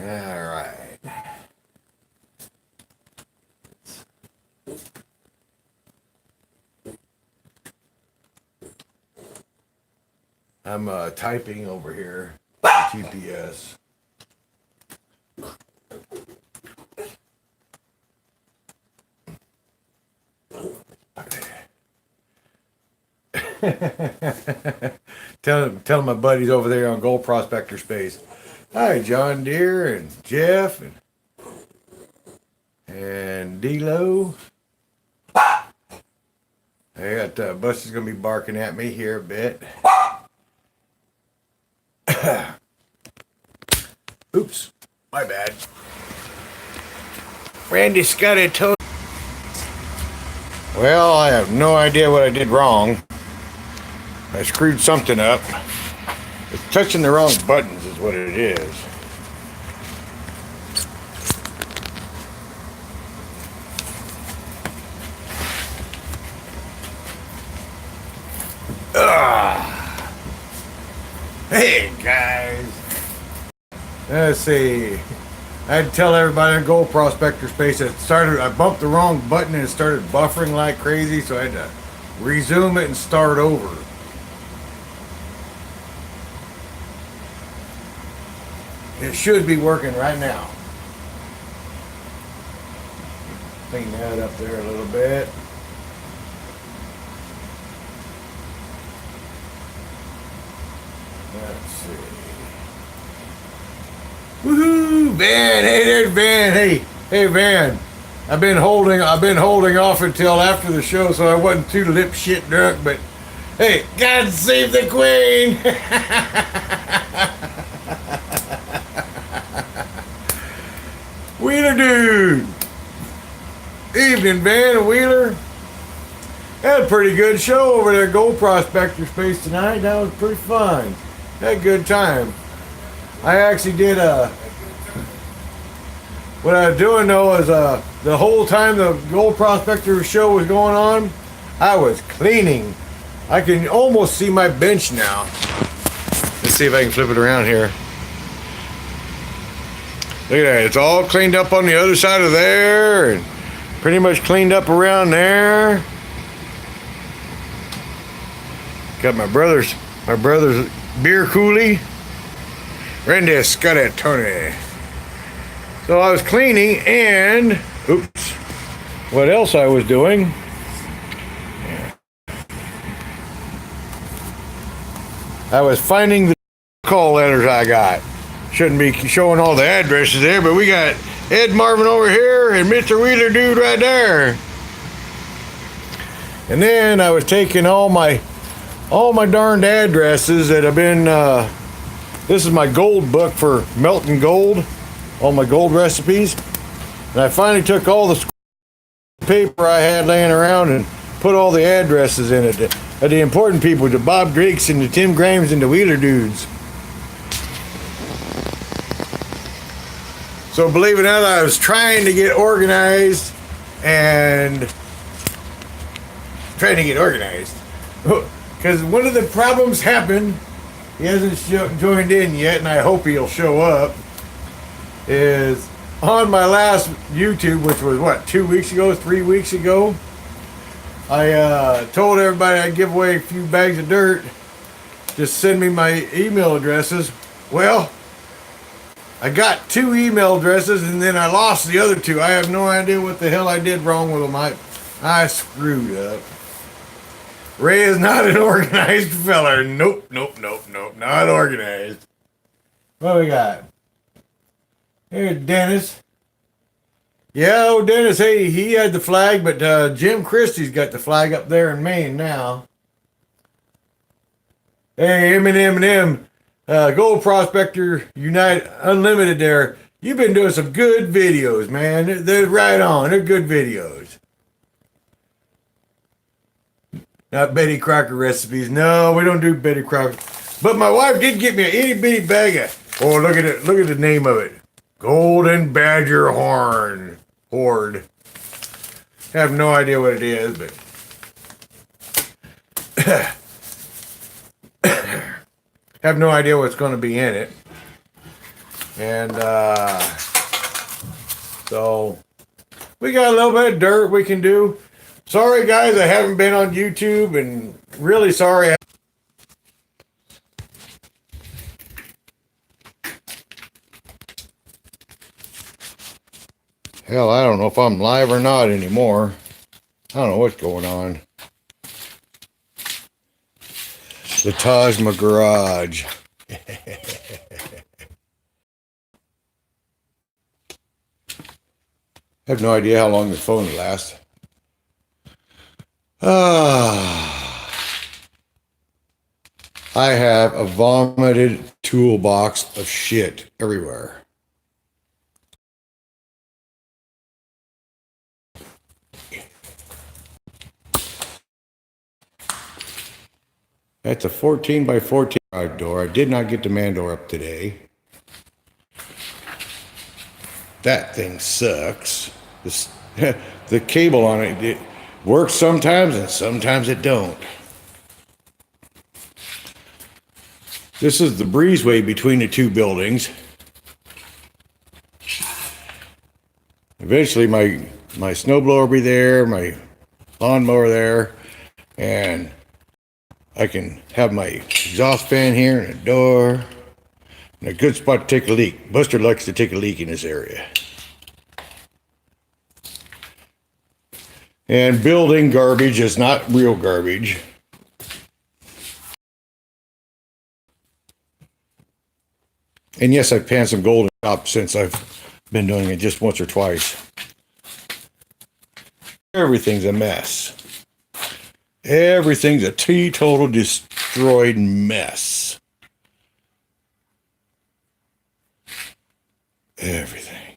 right. I'm typing over here. TPS. tell my buddies over there on Gold Prospector Space. Hi, John Deere and Jeff and D-Lo. I got Buster's gonna be barking at me here a bit. Oops, my bad. Randy Scotty told. Well, I have no idea what I did wrong. I screwed something up. It's touching the wrong buttons is what it is. Hey guys. Let's see. I had to tell everybody in Gold Prospector Space that I bumped the wrong button and it started buffering like crazy, so I had to resume it and start over. It should be working right now. Clean that up there a little bit. Let's see. Woohoo! Van! Hey, there's Van! Hey, Van! I've been holding off until after the show, so I wasn't too lip shit drunk. But hey, God save the Queen! Wheeler dude! Evening, Van and Wheeler. Had a pretty good show over there at Gold Prospector Space tonight. That was pretty fun. Had a good time. I actually did what I was doing though is the whole time the Gold Prospector show was going on, I was cleaning. I can almost see my bench now. Let's see if I can flip it around here. Look at that, it's all cleaned up on the other side of there and pretty much cleaned up around there. Got my brother's beer coolie. Randy Scotty Tony. So I was cleaning and, oops, what else I was doing? I was finding the call letters I got. Shouldn't be showing all the addresses there, but we got Ed Marvin over here and Mr. Wheeler dude right there. And then I was taking all my darned addresses that have been, this is my gold book for melting gold, all my gold recipes. And I finally took all the paper I had laying around and put all the addresses in it. The important people, the Bob Drakes and the Tim Grahams and the Wheeler dudes. So believe it or not, I was trying to get organized. Because one of the problems happened, he hasn't joined in yet, and I hope he'll show up, is on my last YouTube, which was what, 2 weeks ago, 3 weeks ago, I told everybody I'd give away a few bags of dirt. Just send me my email addresses. Well, I got 2 email addresses and then I lost the other 2. I have no idea what the hell I did wrong with them. I screwed up. Ray is not an organized feller. Nope, not organized. What we got? Here's Dennis. Yeah, old Dennis, hey, he had the flag, but Jim Christie's got the flag up there in Maine now. Hey, Eminem, Gold Prospector Unite Unlimited there. You've been doing some good videos, man. They're right on. They're good videos. Not Betty Crocker recipes. No, we don't do Betty Crocker. But my wife did get me an itty bitty bag of, oh, look at it. Look at the name of it. Golden Badger Horde. I have no idea what it is, but have no idea what's going to be in it. And so we got a little bit of dirt we can do. Sorry guys, I haven't been on YouTube, and really sorry. Hell, I don't know if I'm live or not anymore. I don't know what's going on. The Tajma Garage. I have no idea how long the phone lasts. I have a vomited toolbox of shit everywhere. That's a 14 by 14 drive door. I did not get the man door up today. That thing sucks. The cable on it works sometimes and sometimes it don't. This is the breezeway between the two buildings. Eventually my snowblower will be there, my lawnmower there, and I can have my exhaust fan here and a door and a good spot to take a leak. Buster likes to take a leak in this area. And building garbage is not real garbage. And yes, I've panned some gold up since I've been doing it just once or twice. Everything's a mess. Everything's a teetotal destroyed mess. Everything.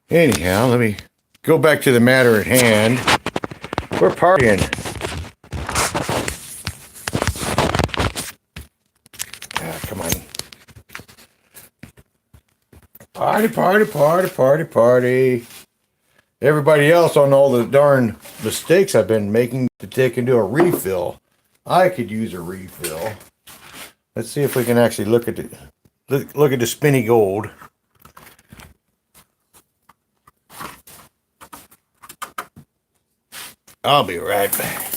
Anyhow, let me go back to the matter at hand. We're partying. Come on. Party, party, party, party, party. Everybody else on all the darn mistakes I've been making to take and do a refill. I could use a refill. Let's see if we can actually look at the spinny gold. I'll be right back.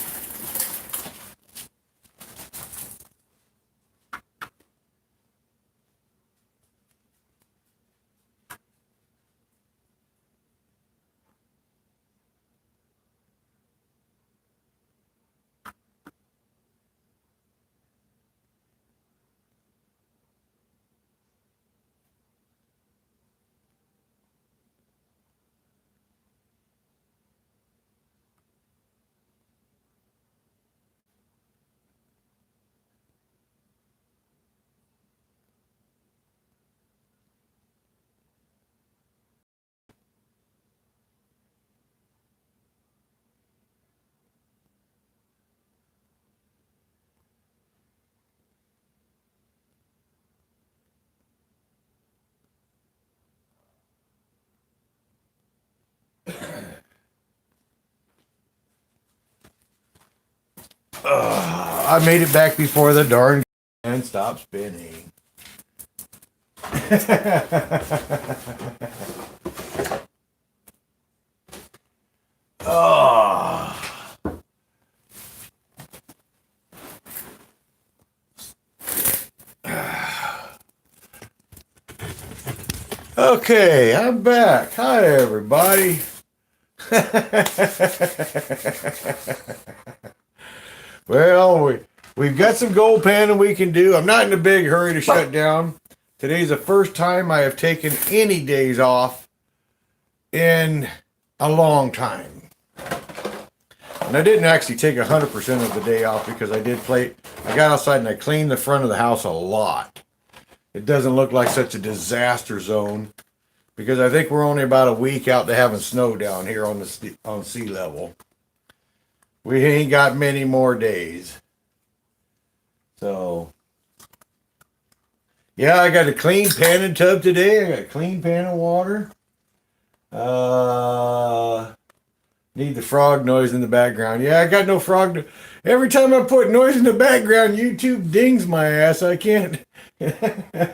I made it back before the darn and stopped spinning. Oh. Okay, I'm back. Hi, everybody. Well, we've got some gold panning we can do. I'm not in a big hurry to shut down. Today's the first time I have taken any days off in a long time. And I didn't actually take 100% of the day off because I got outside and I cleaned the front of the house a lot. It doesn't look like such a disaster zone because I think we're only about a week out to having snow down here on sea level. We ain't got many more days. So, yeah, I got a clean panning tub today. I got a clean pan of water. Need the frog noise in the background. Yeah, I got no frog. Every time I put noise in the background, YouTube dings my ass. I can't. This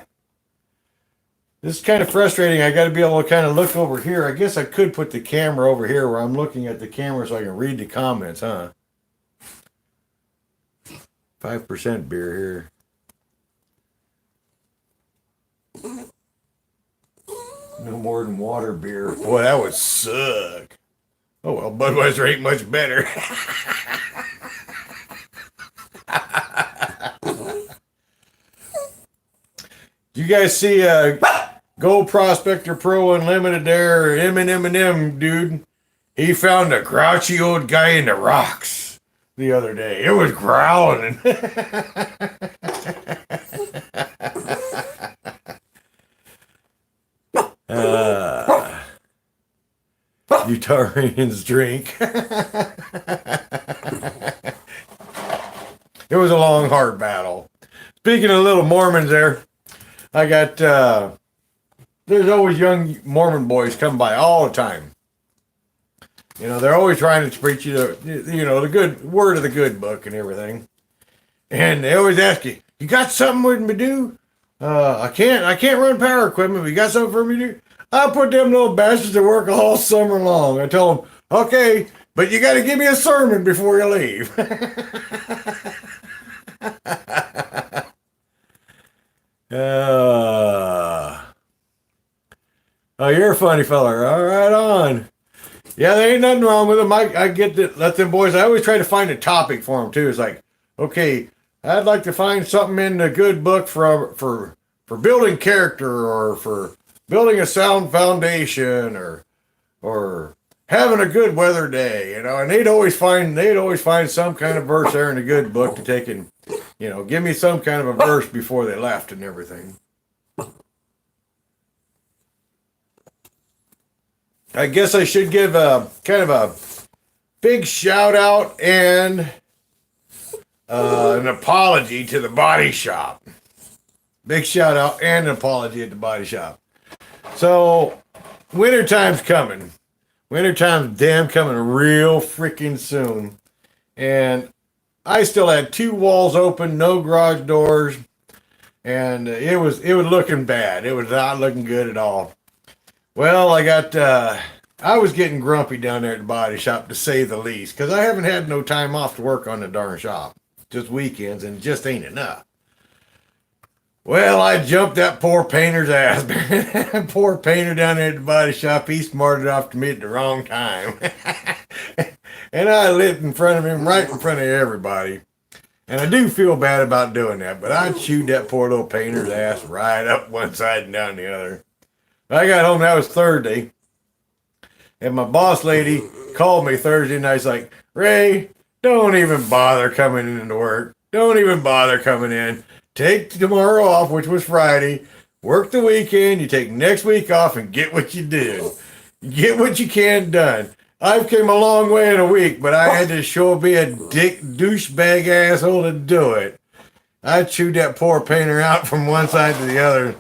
is kind of frustrating. I got to be able to kind of look over here. I guess I could put the camera over here where I'm looking at the camera so I can read the comments, huh? 5% beer here. No more than water beer. Boy, that would suck. Oh well, Budweiser ain't much better. You guys see Gold Prospector Pro Unlimited there, M dude? He found a grouchy old guy in the rocks the other day. It was growling. Utahrians drink. It was a long, hard battle. Speaking of little Mormons there, I got, there's always young Mormon boys come by all the time. You know, they're always trying to preach you the good word of the good book and everything. And they always ask you, you got something with me to do? I can't run power equipment, but you got something for me to do? I put them little bastards to work all summer long. I tell them, okay, but you got to give me a sermon before you leave. Oh, you're a funny fella. All right on. Yeah, there ain't nothing wrong with them. I get to let them boys. I always try to find a topic for them too. It's like, okay, I'd like to find something in the good book for building character or for building a sound foundation or having a good weather day, you know. And they'd always find some kind of verse there in the good book to take and, you know, give me some kind of a verse before they left and everything. I guess I should give a kind of a big shout out and an apology to the Body Shop. Big shout out and an apology at the Body Shop. So, wintertime's coming. Wintertime's damn coming real freaking soon. And I still had 2 walls open, no garage doors, and it was looking bad. It was not looking good at all. Well, I was getting grumpy down there at the Body Shop, to say the least, because I haven't had no time off to work on the darn shop. Just weekends, and it just ain't enough. Well, I jumped that poor painter's ass. That poor painter down there at the Body Shop, he smarted off to me at the wrong time. And I lit in front of him, right in front of everybody. And I do feel bad about doing that, but I chewed that poor little painter's ass right up one side and down the other. I got home, that was Thursday, and my boss lady called me Thursday night. She's like, Ray, don't even bother coming into work. Don't even bother coming in. Take tomorrow off, which was Friday. Work the weekend. You take next week off and get what you did. Get what you can done. I've came a long way in a week, but I had to sure be a dick douchebag asshole to do it. I chewed that poor painter out from one side to the other.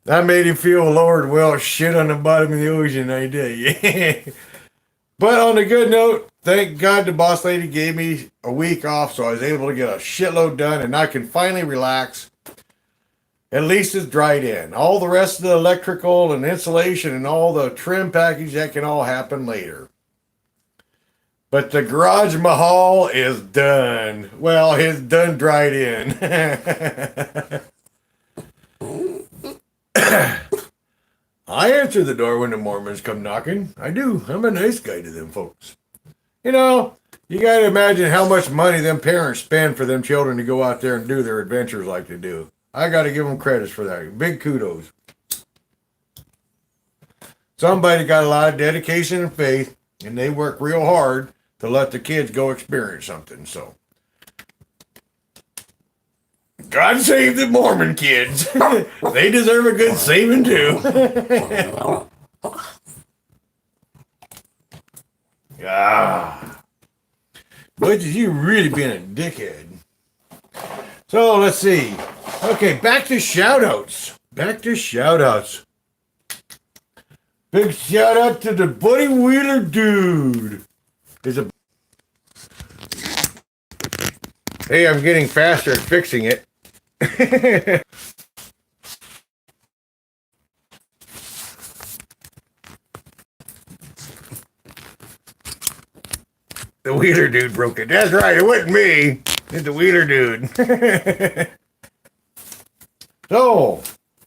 I made him feel Lord well shit on the bottom of the ocean, I did. But on a good note, thank God the boss lady gave me a week off, so I was able to get a shitload done, and I can finally relax. At least it's dried in. All the rest of the electrical and insulation and all the trim package, that can all happen later. But the Garage Mahal is done. Well, it's done dried in. I answer the door when the Mormons come knocking. I do. I'm a nice guy to them folks. You know, you gotta imagine how much money them parents spend for them children to go out there and do their adventures like they do. I gotta give them credits for that. Big kudos. Somebody got a lot of dedication and faith, and they work real hard to let the kids go experience something. So, God save the Mormon kids. They deserve a good saving too. Ah, Butch, you really been a dickhead. So let's see. Okay, back to shout-outs. Big shout out to the Buddy Wheeler dude. is a. Hey, I'm getting faster at fixing it. The Wheeler dude broke it. That's right, it wasn't me. It's the Wheeler dude. So,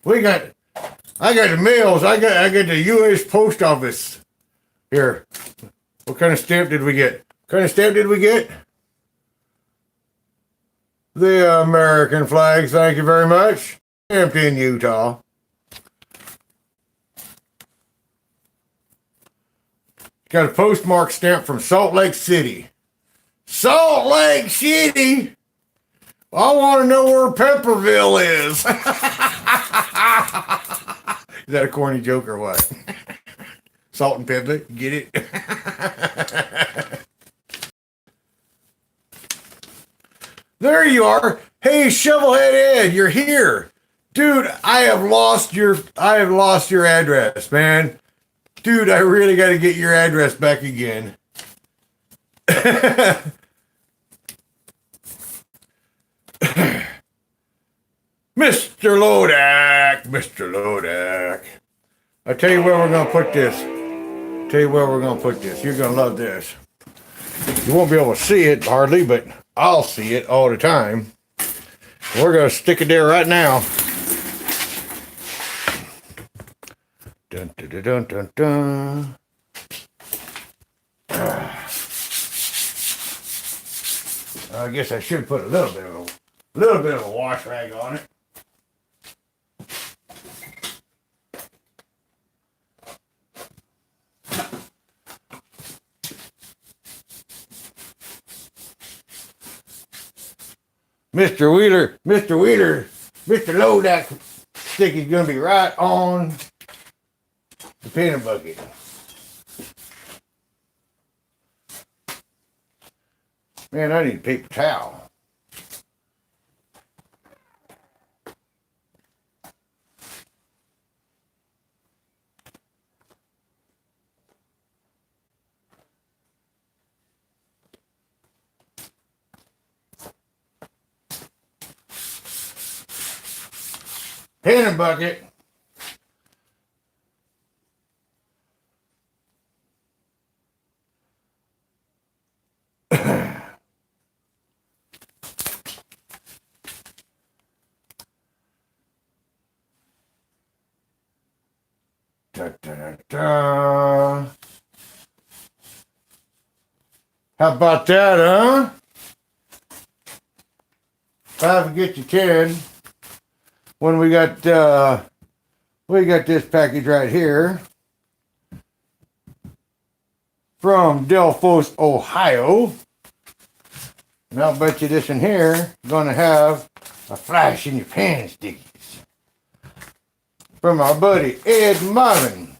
I got the mails. I got the U.S. Post Office. Here. What kind of stamp did we get? What kind of stamp did we get? The American flag, thank you very much. Stamped in Utah. Got a postmark stamp from Salt Lake City. Salt Lake City? I want to know where Pepperville is. Is that a corny joke or what? Salt and pepper, get it? There you are. Hey, Shovelhead Ed, you're here. Dude, I have lost your address, man. Dude, I really got to get your address back again. Mr. Lodak. I'll tell you where we're going to put this. You're going to love this. You won't be able to see it hardly, but I'll see it all the time. We're going to stick it there right now. Dun, dun, dun, dun, dun, dun. I guess I should put a little bit of a wash rag on it. Mr. Wheeler, Mr. Lodak stick is going to be right on the peanut bucket. Man, I need a paper towel. Peanut bucket. Da, da, da, da. How about that, huh? 5 get you 10. When we got this package right here from Delphos, Ohio. And I'll bet you this in here is gonna have a flash in your pan stickies. From our buddy Ed Marvin.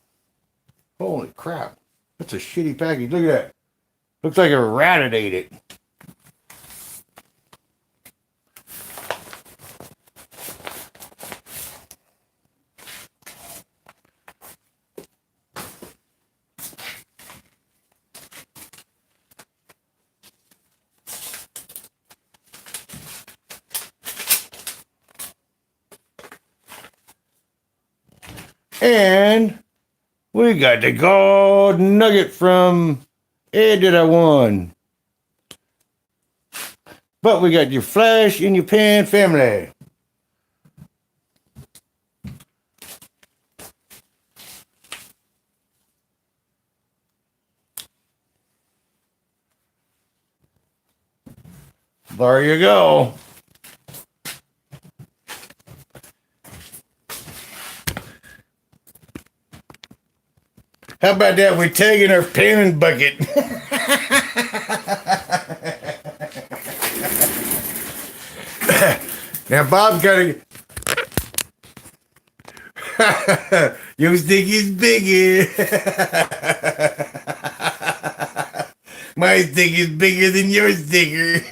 Holy crap. That's a shitty package. Look at that. Looks like a rat had ate it. And we got the gold nugget from Ed that I won. But we got your flash in your pan family. There you go. How about that? We're taking our pan bucket. Now, Bob's got to. Your stick is bigger. My stick is bigger than your sticker.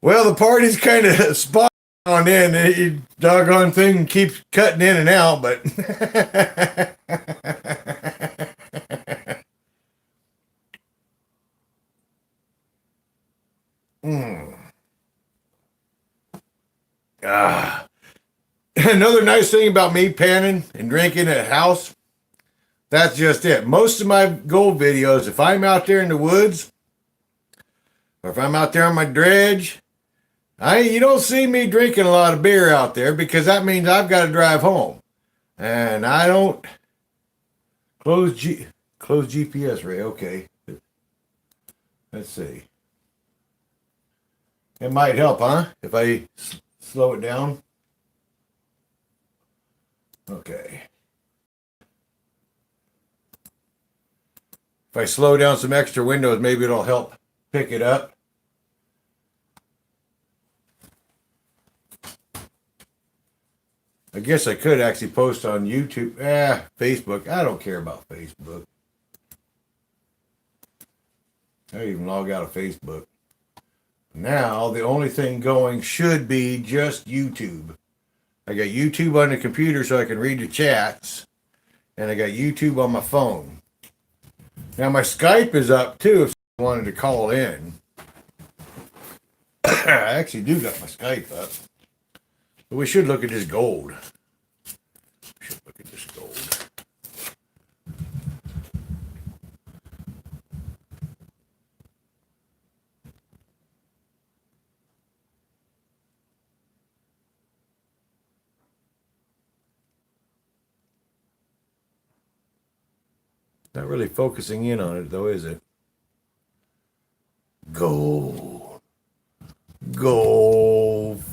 Well, the party's kind of spot on and then. The doggone thing keeps cutting in and out, but. Another nice thing about me panning and drinking at house, that's just it. Most of my gold videos, if I'm out there in the woods, or if I'm out there on my dredge, you don't see me drinking a lot of beer out there because that means I've got to drive home. And I don't close GPS, Ray. Okay. Let's see. It might help, huh? If I slow it down. Okay. If I slow down some extra windows, maybe it'll help pick it up. I guess I could actually post on YouTube. Facebook. I don't care about Facebook. I even log out of Facebook. Now, the only thing going should be just YouTube. I got YouTube on the computer so I can read the chats. And I got YouTube on my phone. Now, my Skype is up too if someone wanted to call in. I actually do got my Skype up. But we should look at this gold. We should look at this gold. Not really focusing in on it though, is it? Gold. Goldfinger.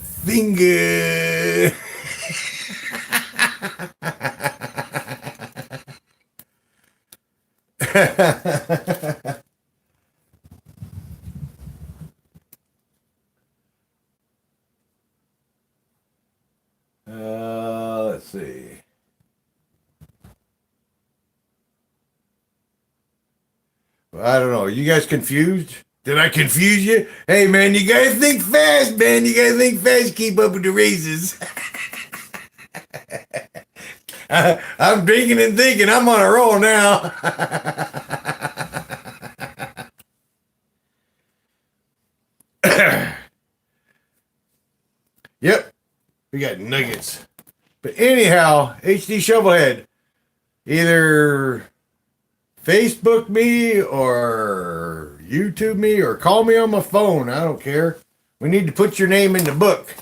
Let's see. I don't know. Are you guys confused? Did I confuse you? Hey, man, you gotta think fast, man. You gotta think fast. Keep up with the races. I'm drinking and thinking. I'm on a roll now. Yep. We got nuggets. But anyhow, HD Shovelhead, either Facebook me or YouTube me or call me on my phone. I don't care. We need to put your name in the book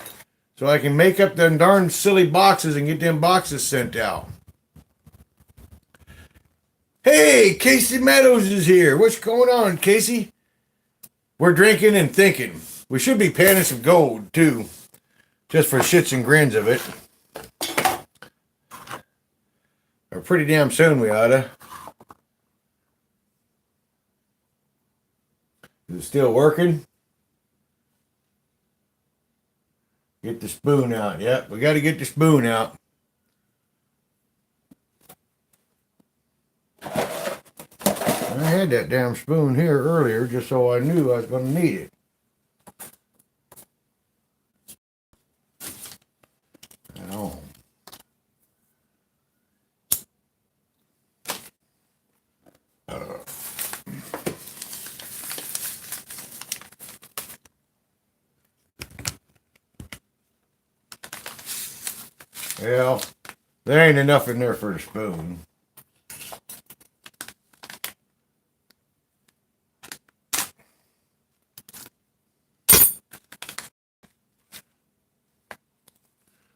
so I can make up them darn silly boxes and get them boxes sent out. Hey, Casey Meadows is here. What's going on, Casey? We're drinking and thinking. We should be panning some gold, too. Just for shits and grins of it. Or pretty damn soon we oughta. Is it still working? Get the spoon out. Yep, we got to get the spoon out. I had that damn spoon here earlier just so I knew I was going to need it. Oh. Well, there ain't enough in there for the spoon.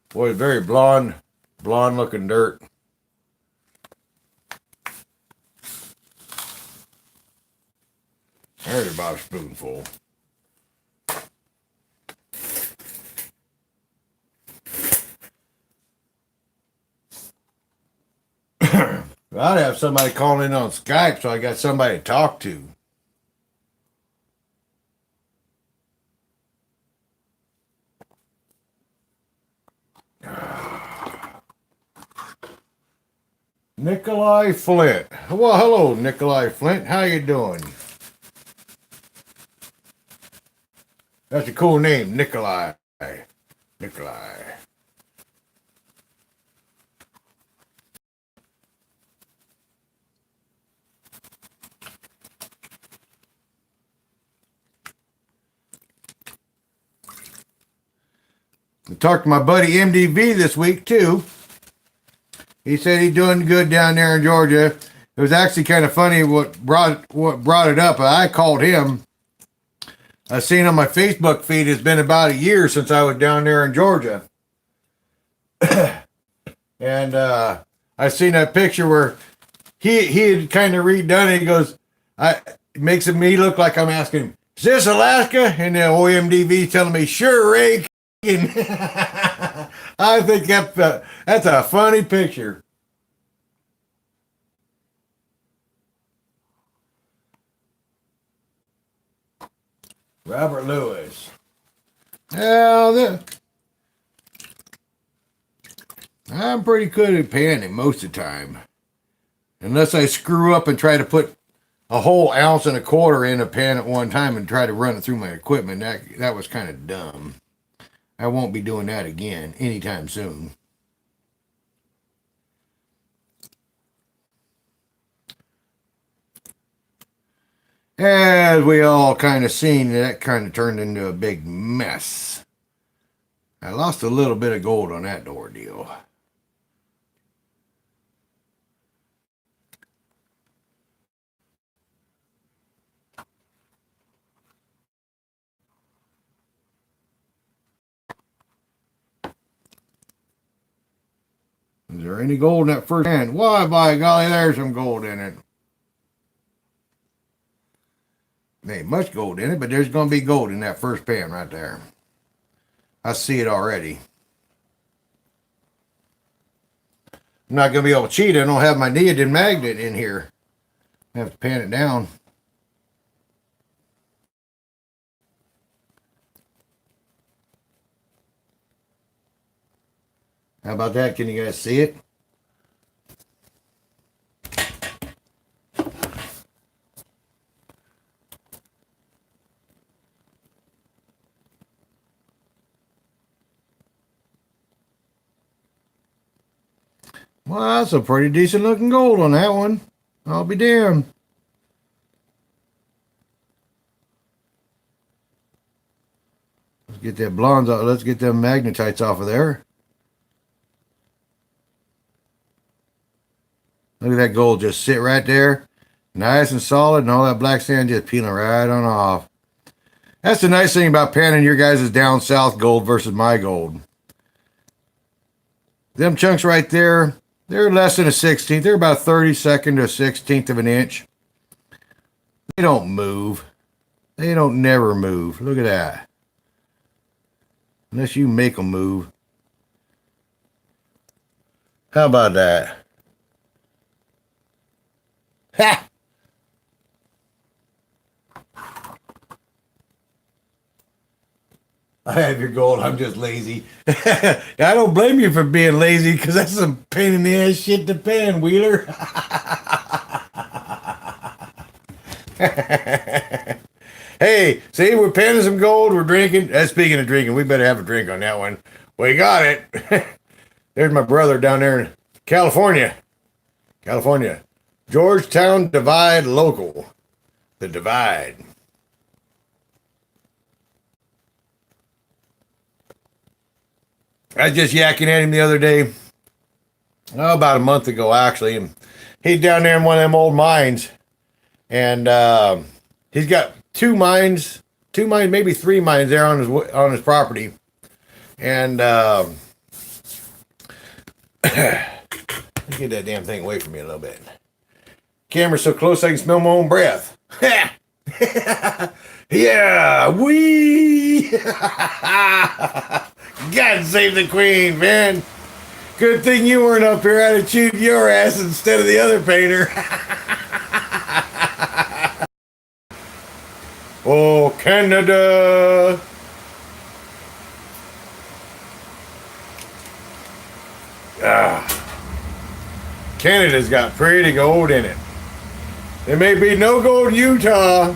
Boy, very blonde looking dirt. There's about a spoonful. I'd have somebody calling in on Skype so I got somebody to talk to. Nikolai Flint. Well, hello, Nikolai Flint. How you doing? That's a cool name, Nikolai. Nikolai. I talked to my buddy MDV this week too. He said he's doing good down there in Georgia. It was actually kind of funny what brought it up. I called him. I seen on my Facebook feed it's been about a year since I was down there in Georgia. And I seen that picture where he had kind of redone it. He goes, it makes me look like I'm asking, is this Alaska? And the OMDV telling me, sure, Ray. I think that's a funny picture. Robert Lewis. Well, I'm pretty good at panning most of the time. Unless I screw up and try to put a whole ounce and a quarter in a pan at one time and try to run it through my equipment. That was kind of dumb. I won't be doing that again anytime soon. As we all kind of seen, that kind of turned into a big mess. I lost a little bit of gold on that door deal. Is there any gold in that first pan? Why, by golly, there's some gold in it. There ain't much gold in it, but there's going to be gold in that first pan right there. I see it already. I'm not going to be able to cheat. I don't have my neodymium magnet in here. I have to pan it down. How about that? Can you guys see it? Well, that's a pretty decent looking gold on that one. I'll be damned. Let's get that blondes out. Let's get them magnetites off of there. Look at that gold just sit right there. Nice and solid, and all that black sand just peeling right on off. That's the nice thing about panning your guys' down south gold versus my gold. Them chunks right there, they're less than a 16th. They're about 32nd to a 16th of an inch. They don't move. They don't never move. Look at that. Unless you make them move. How about that? Ha! I have your gold. I'm just lazy. I don't blame you for being lazy because that's some pain in the ass shit to pan, Wheeler. Hey, see, we're panning some gold. We're drinking. Speaking of drinking, we better have a drink on that one. We got it. There's my brother down there in California. Georgetown Divide Local. The Divide. I was just yakking at him the other day. Oh, about a month ago, actually. And he's down there in one of them old mines. And he's got two mines, maybe three mines there on his property. And get that damn thing away from me a little bit. Camera's so close I can smell my own breath. Yeah, wee! God save the queen, man. Good thing you weren't up here. I'd have chewed your ass instead of the other painter. Oh, Canada. Canada's got pretty gold in it. There may be no gold in Utah.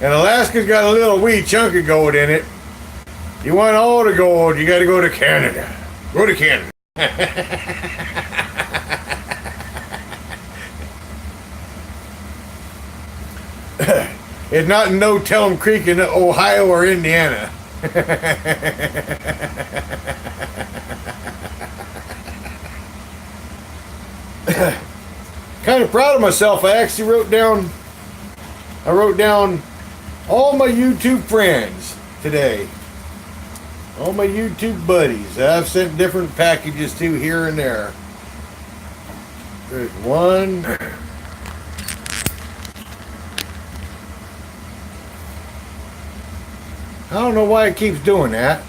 And Alaska's got a little wee chunk of gold in it. You want all the gold, you got to go to Canada. Go to Canada. It's not in No Tell'em Creek in Ohio or Indiana. Kind of proud of myself. I actually wrote down all my YouTube friends today. All my YouTube buddies. I've sent different packages to here and there. There's one. I don't know why it keeps doing that.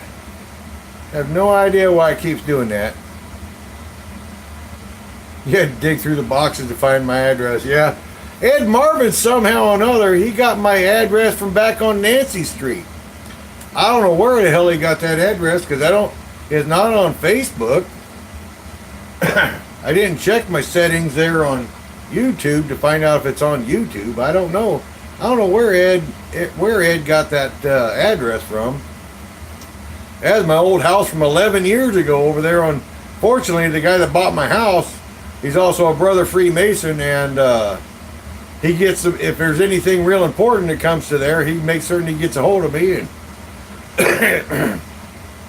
I have no idea why it keeps doing that. You had to dig through the boxes to find my address. Yeah. Ed Marvin, somehow or another, he got my address from back on Nancy Street. I don't know where the hell he got that address because it's not on Facebook. I didn't check my settings there on YouTube to find out if it's on YouTube. I don't know. I don't know where Ed got that address from. That's my old house from 11 years ago over there on. Fortunately, the guy that bought my house, he's also a brother Freemason, and he gets, if there's anything real important that comes to there, he makes certain he gets a hold of me and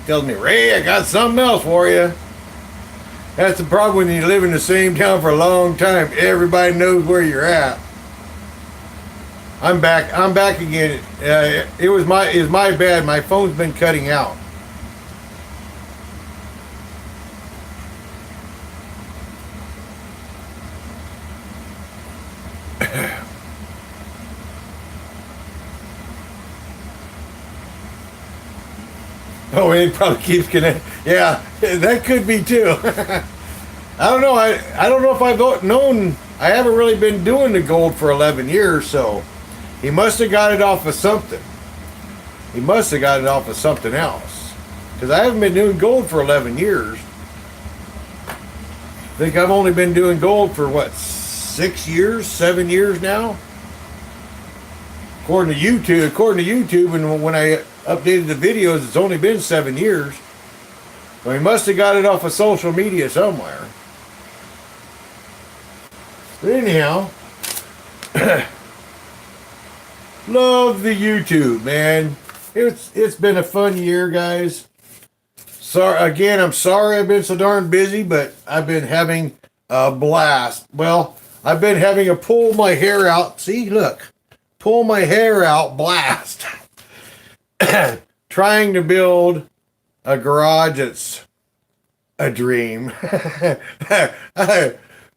tells me, Ray, I got something else for you. That's the problem when you live in the same town for a long time. Everybody knows where you're at. I'm back again. It was my bad. My phone's been cutting out. Oh, it probably keeps connecting. Yeah, that could be too. I don't know. I don't know if I've known. I haven't really been doing the gold for 11 years, so he must have got it off of something. He must have got it off of something else. Because I haven't been doing gold for 11 years. I think I've only been doing gold for, what, 6 years, 7 years now? According to YouTube, and when I updated the videos, it's only been 7 years. Well, he must have got it off of social media somewhere. But anyhow, love the YouTube, man. It's been a fun year, guys. I'm sorry I've been so darn busy, but I've been having a blast. Well, I've been having a pull my hair out. See, look. Pull my hair out blast. Trying to build a garage that's a dream.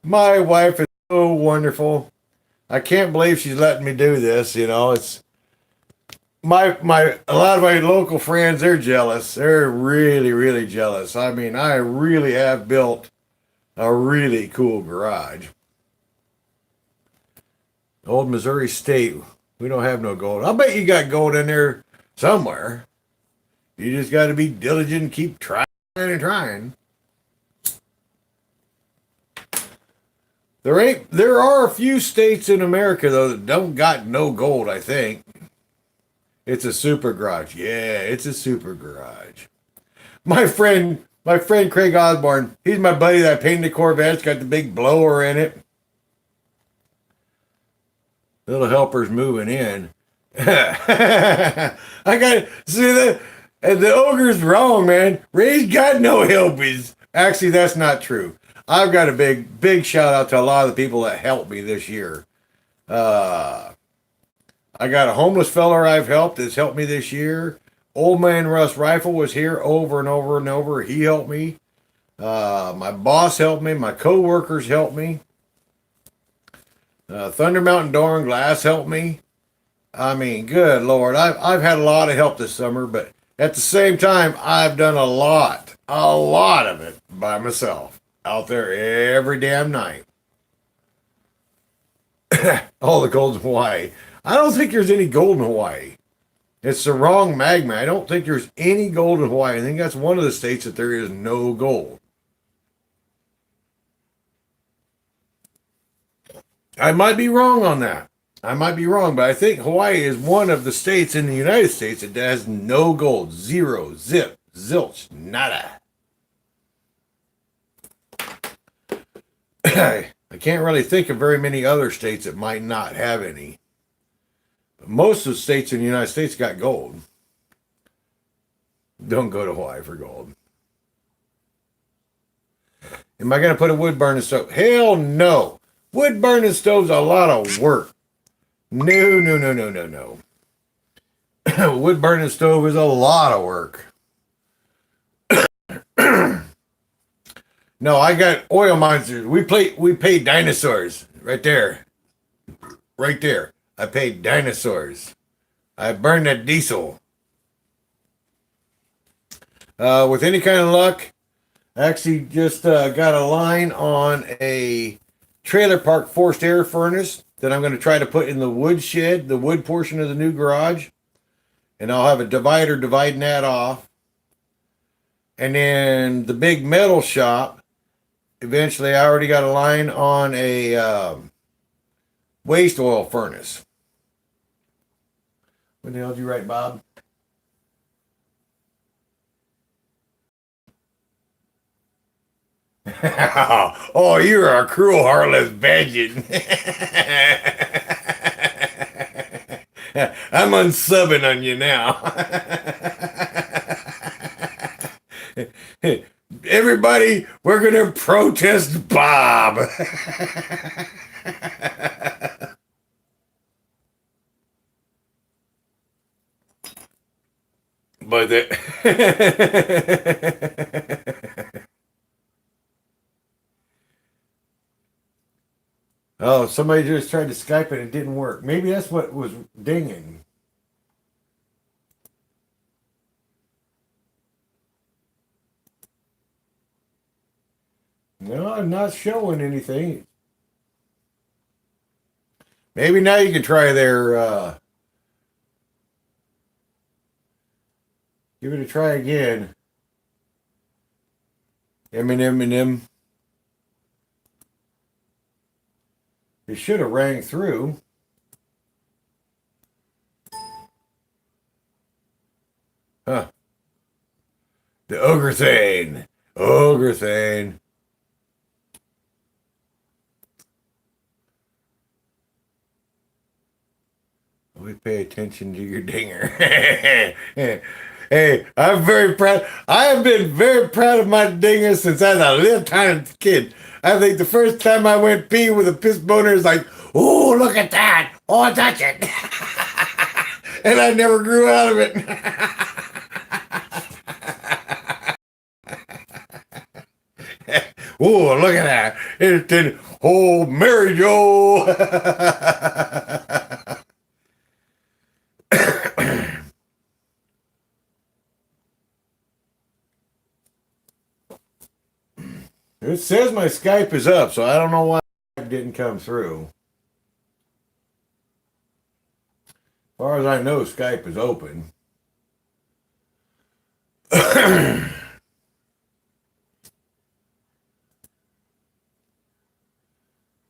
My wife is so wonderful. I can't believe she's letting me do this. You know, it's a lot of my local friends, they're jealous. They're really, really jealous. I mean, I really have built a really cool garage. Old Missouri State. We don't have no gold. I bet you got gold in there somewhere. You just got to be diligent and keep trying and trying. There are a few states in America, though, that don't got no gold, I think. It's a super garage. Yeah, it's a super garage. My friend Craig Osborne, he's my buddy that painted the Corvette. It's got the big blower in it. Little helper's moving in. I got see the ogre's wrong, man. Ray's got no helpies. Actually, that's not true. I've got a big shout out to a lot of the people that helped me this year. I got a homeless feller I've helped that's helped me this year. Old Man Russ Rifle was here over and over and over. He helped me. My boss helped me. My co-workers helped me. Thunder Mountain Door and Glass helped me. I mean, good Lord. I've had a lot of help this summer, but at the same time, I've done a lot of it by myself out there every damn night. All the gold in Hawaii. I don't think there's any gold in Hawaii. It's the wrong magma. I don't think there's any gold in Hawaii. I think that's one of the states that there is no gold. I might be wrong on that. I might be wrong, but I think Hawaii is one of the states in the United States that has no gold. Zero, zip, zilch, nada. I can't really think of very many other states that might not have any. But most of the states in the United States got gold. Don't go to Hawaii for gold. Am I going to put a wood burning stove? Hell no. Wood burning stove's a lot of work. No, no, no, no, no, no. Wood burning stove is a lot of work. No, I got oil monsters. We paid dinosaurs right there. Right there. I paid dinosaurs. I burned that diesel. With any kind of luck, I actually just got a line on a trailer park forced air furnace that I'm going to try to put in the wood shed, the wood portion of the new garage. And I'll have a divider dividing that off. And then the big metal shop, eventually I already got a line on a waste oil furnace. What the hell did you write, Bob? Oh, you're a cruel, heartless vengeance. I'm unsubbing on you now. Everybody, we're going to protest Bob. But oh, somebody just tried to Skype and it didn't work. Maybe that's what was dinging. No, I'm not showing anything. Maybe now you can try their give it a try again. Eminem. It should have rang through. Huh. The ogre thing. Ogre thing. We pay attention to your dinger. Hey, I'm very proud. I have been very proud of my dinger since I was a little tiny kid. I think the first time I went pee with a piss boner is like, oh, look at that. Oh, touch it. And I never grew out of it. Oh, look at that. It did. Oh, Mary Joe. It says my Skype is up, so I don't know why it didn't come through. As far as I know, Skype is open. I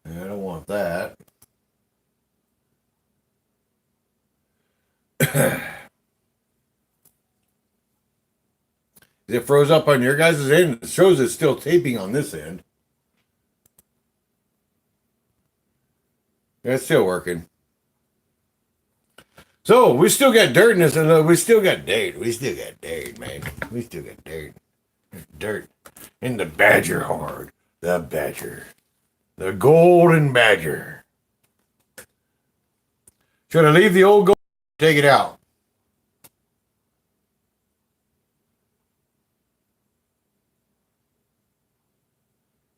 don't want that. It froze up on your guys' end. It shows it's still taping on this end. It's still working. So we still got dirt in this, and we still got dirt. We still got dirt, man. We still got dirt. There's dirt in the badger horde. The badger. The golden badger. Should I leave the old gold? Take it out.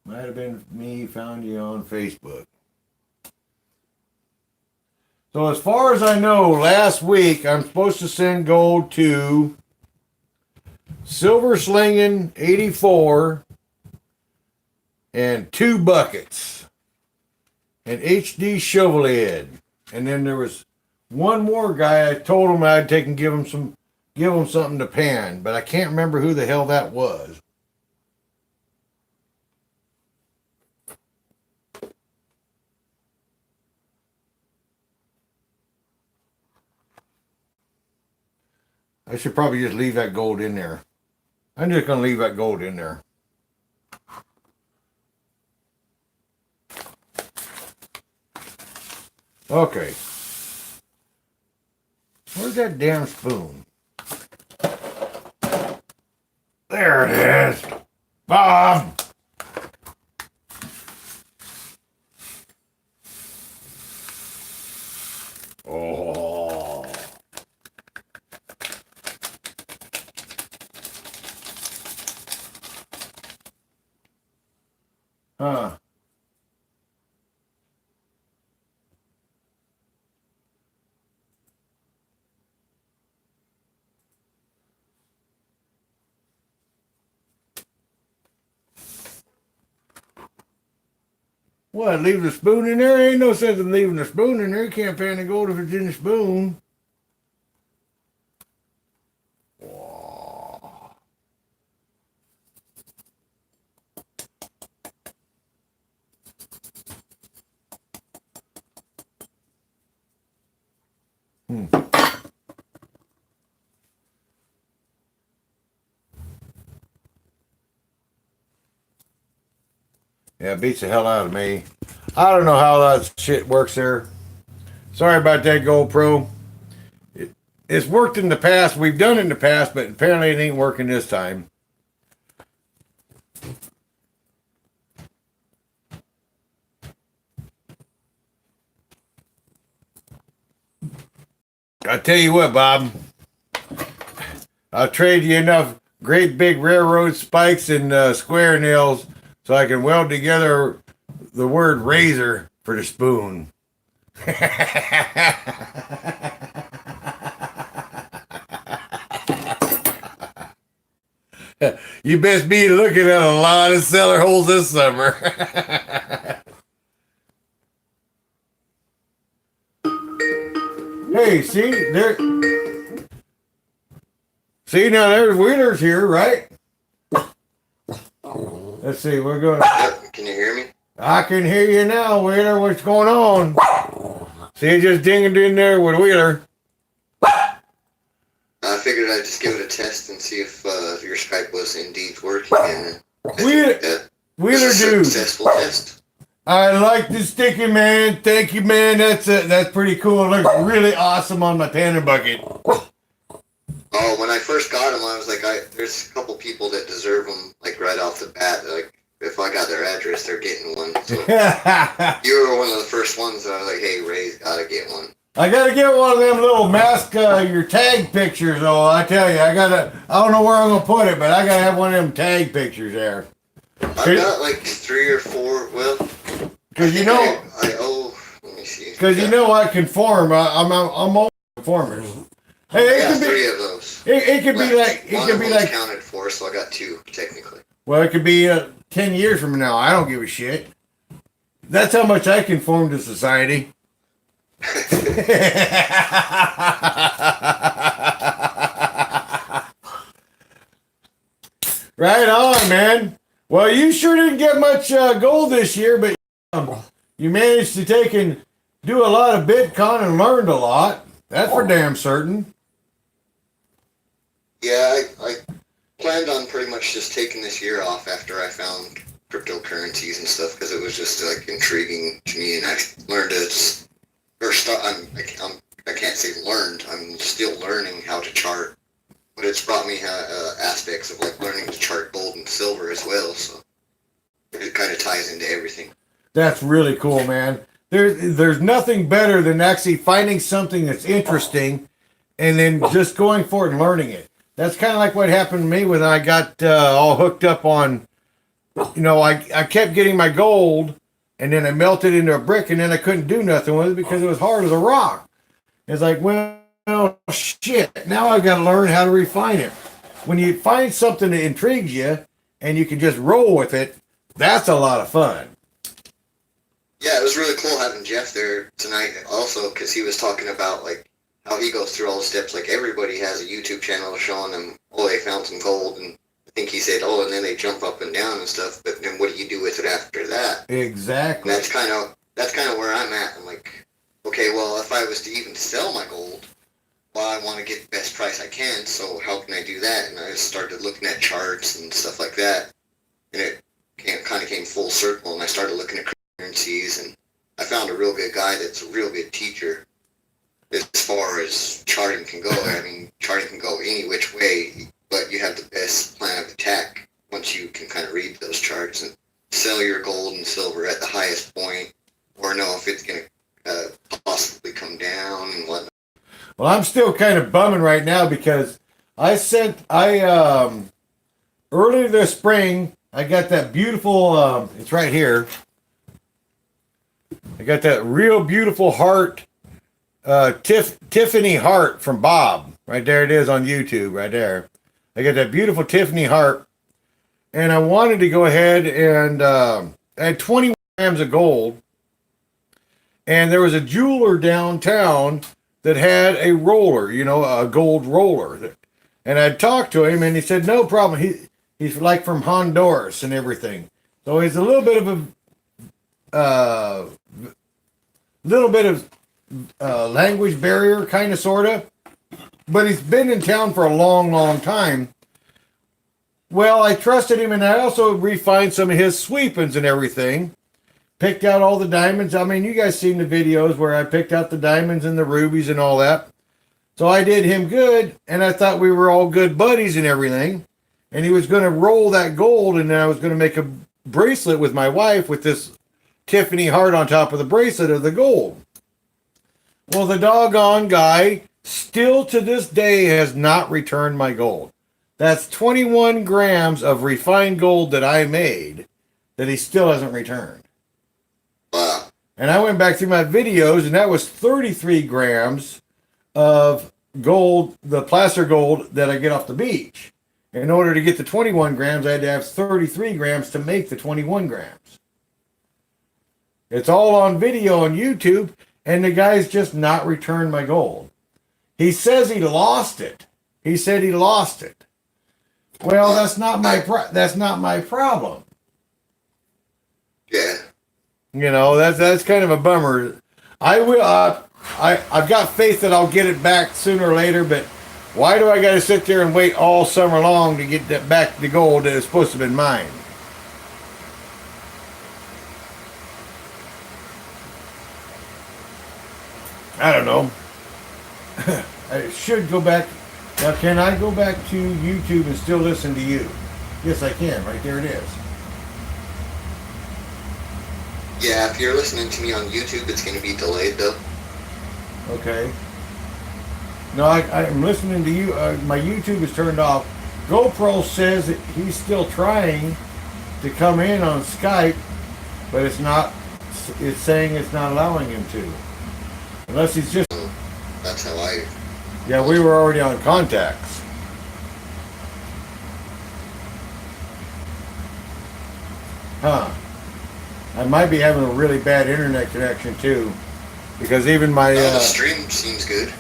Might have been me, found you on Facebook. So as far as I know, last week I'm supposed to send gold to Silver Slinging 84 and 2 buckets and HD Shovelhead. And then there was one more guy. I told him I'd take and give him something to pan, but I can't remember who the hell that was. I should probably just leave that gold in there. I'm just going to leave that gold in there. Okay. Where's that damn spoon? There it is. Bob! Oh. Huh. What, leave the spoon in there? Ain't no sense in leaving the spoon in there. You can't find the gold if it's in the spoon. Whoa. Yeah, it beats the hell out of me. I don't know how that shit works there. Sorry about that, GoPro. It's worked in the past. We've done it in the past, but apparently it ain't working this time. I tell you what, Bob. I'll trade you enough great big railroad spikes and square nails so I can weld together the word razor for the spoon. You best be looking at a lot of cellar holes this summer. Hey, see there. See now, there's Wheeler's here, right? Let's see, we're going. Can you hear me? I can hear you now, Wheeler. What's going on? See, just dinging in there with Wheeler. I figured I'd just give it a test and see if your Skype was indeed working. And Wheeler dude. Successful test. I like the sticky, man. Thank you, man. That's pretty cool. It looks really awesome on my tanner bucket. Oh, when I first got them, I was like, there's a couple people that deserve them, like right off the bat. Like, if I got their address, they're getting one. So you were one of the first ones that I was like, hey, Ray's gotta get one. I gotta get one of them little mask your tag pictures, though. I tell you, I don't know where I'm gonna put it, but I gotta have one of them tag pictures there. I've got like 3 or 4. Well, because you know, I owe. Let me see. Because you know I conform. I'm all conformers. Hey, it could be 3 of those. It could be like it could be like counted for, so I got 2 technically. Well, it could be 10 years from now. I don't give a shit. That's how much I conform to society. Right on, man. Well, you sure didn't get much gold this year, but you managed to take and do a lot of Bitcoin and learned a lot. That's for damn certain. Yeah, I planned on pretty much just taking this year off after I found cryptocurrencies and stuff because it was just like intriguing to me, and I learned it. I can't say learned. I'm still learning how to chart, but it's brought me aspects of like learning to chart gold and silver as well. So it kind of ties into everything. That's really cool, man. There's nothing better than actually finding something that's interesting and then just going for it and learning it. That's kind of like what happened to me when I got all hooked up on, I kept getting my gold and then I melted into a brick and then I couldn't do nothing with it because it was hard as a rock. It's like, well, shit, now I've got to learn how to refine it. When you find something that intrigues you and you can just roll with it, that's a lot of fun. Yeah, it was really cool having Jeff there tonight also because he was talking about like how he goes through all the steps. Like everybody has a YouTube channel showing them, oh, they found some gold, and I think he said, oh, and then they jump up and down and stuff. But then what do you do with it after that? Exactly. And that's kind of where I'm at. I'm like, okay, well, if I was to even sell my gold, well, I want to get the best price I can, so how can I do that? And I started looking at charts and stuff like that, and it kind of came full circle, and I started looking at currencies, and I found a real good guy that's a real good teacher as far as charting can go. I mean, charting can go any which way, but you have the best plan of attack once you can kind of read those charts and sell your gold and silver at the highest point, or know if it's going to possibly come down and whatnot. Well, I'm still kind of bumming right now because earlier this spring, I got that beautiful, it's right here. I got that real beautiful heart, Tiffany heart from Bob. Right there it is on YouTube, right there. I got that beautiful Tiffany heart. And I wanted to go ahead and I had 20 grams of gold. And there was a jeweler downtown that had a roller, a gold roller. And I talked to him and he said, no problem. He's like from Honduras and everything. So he's a little bit of language barrier, kind of, sort of. But he's been in town for a long, long time. Well, I trusted him, and I also refined some of his sweepings and everything. Picked out all the diamonds. I mean, you guys seen the videos where I picked out the diamonds and the rubies and all that. So I did him good, and I thought we were all good buddies and everything. And he was going to roll that gold, and then I was going to make a bracelet with my wife with this Tiffany heart on top of the bracelet of the gold. Well, the doggone guy still to this day has not returned my gold. That's 21 grams of refined gold that I made that he still hasn't returned. Wow. And I went back through my videos, and that was 33 grams of gold, the placer gold that I get off the beach. In order to get the 21 grams, I had to have 33 grams to make the 21 grams. It's all on video on YouTube, and the guy's just not returned my gold. He says he lost it. He said he lost it. Well, that's not my problem. Yeah. That's kind of a bummer. I will. I've got faith that I'll get it back sooner or later, but why do I got to sit there and wait all summer long to get that back the gold that is supposed to have been mine? I don't know. I should go back. Now, can I go back to YouTube and still listen to you? Yes, I can. Right there it is. Yeah, if you're listening to me on YouTube, it's going to be delayed, though. Okay. No, I'm listening to you. My YouTube is turned off. GoPro says that he's still trying to come in on Skype, but it's not. It's saying it's not allowing him to. Unless he's just... That's how I... Yeah, we were already on contacts. Huh. I might be having a really bad internet connection too. Because even my... the stream seems good.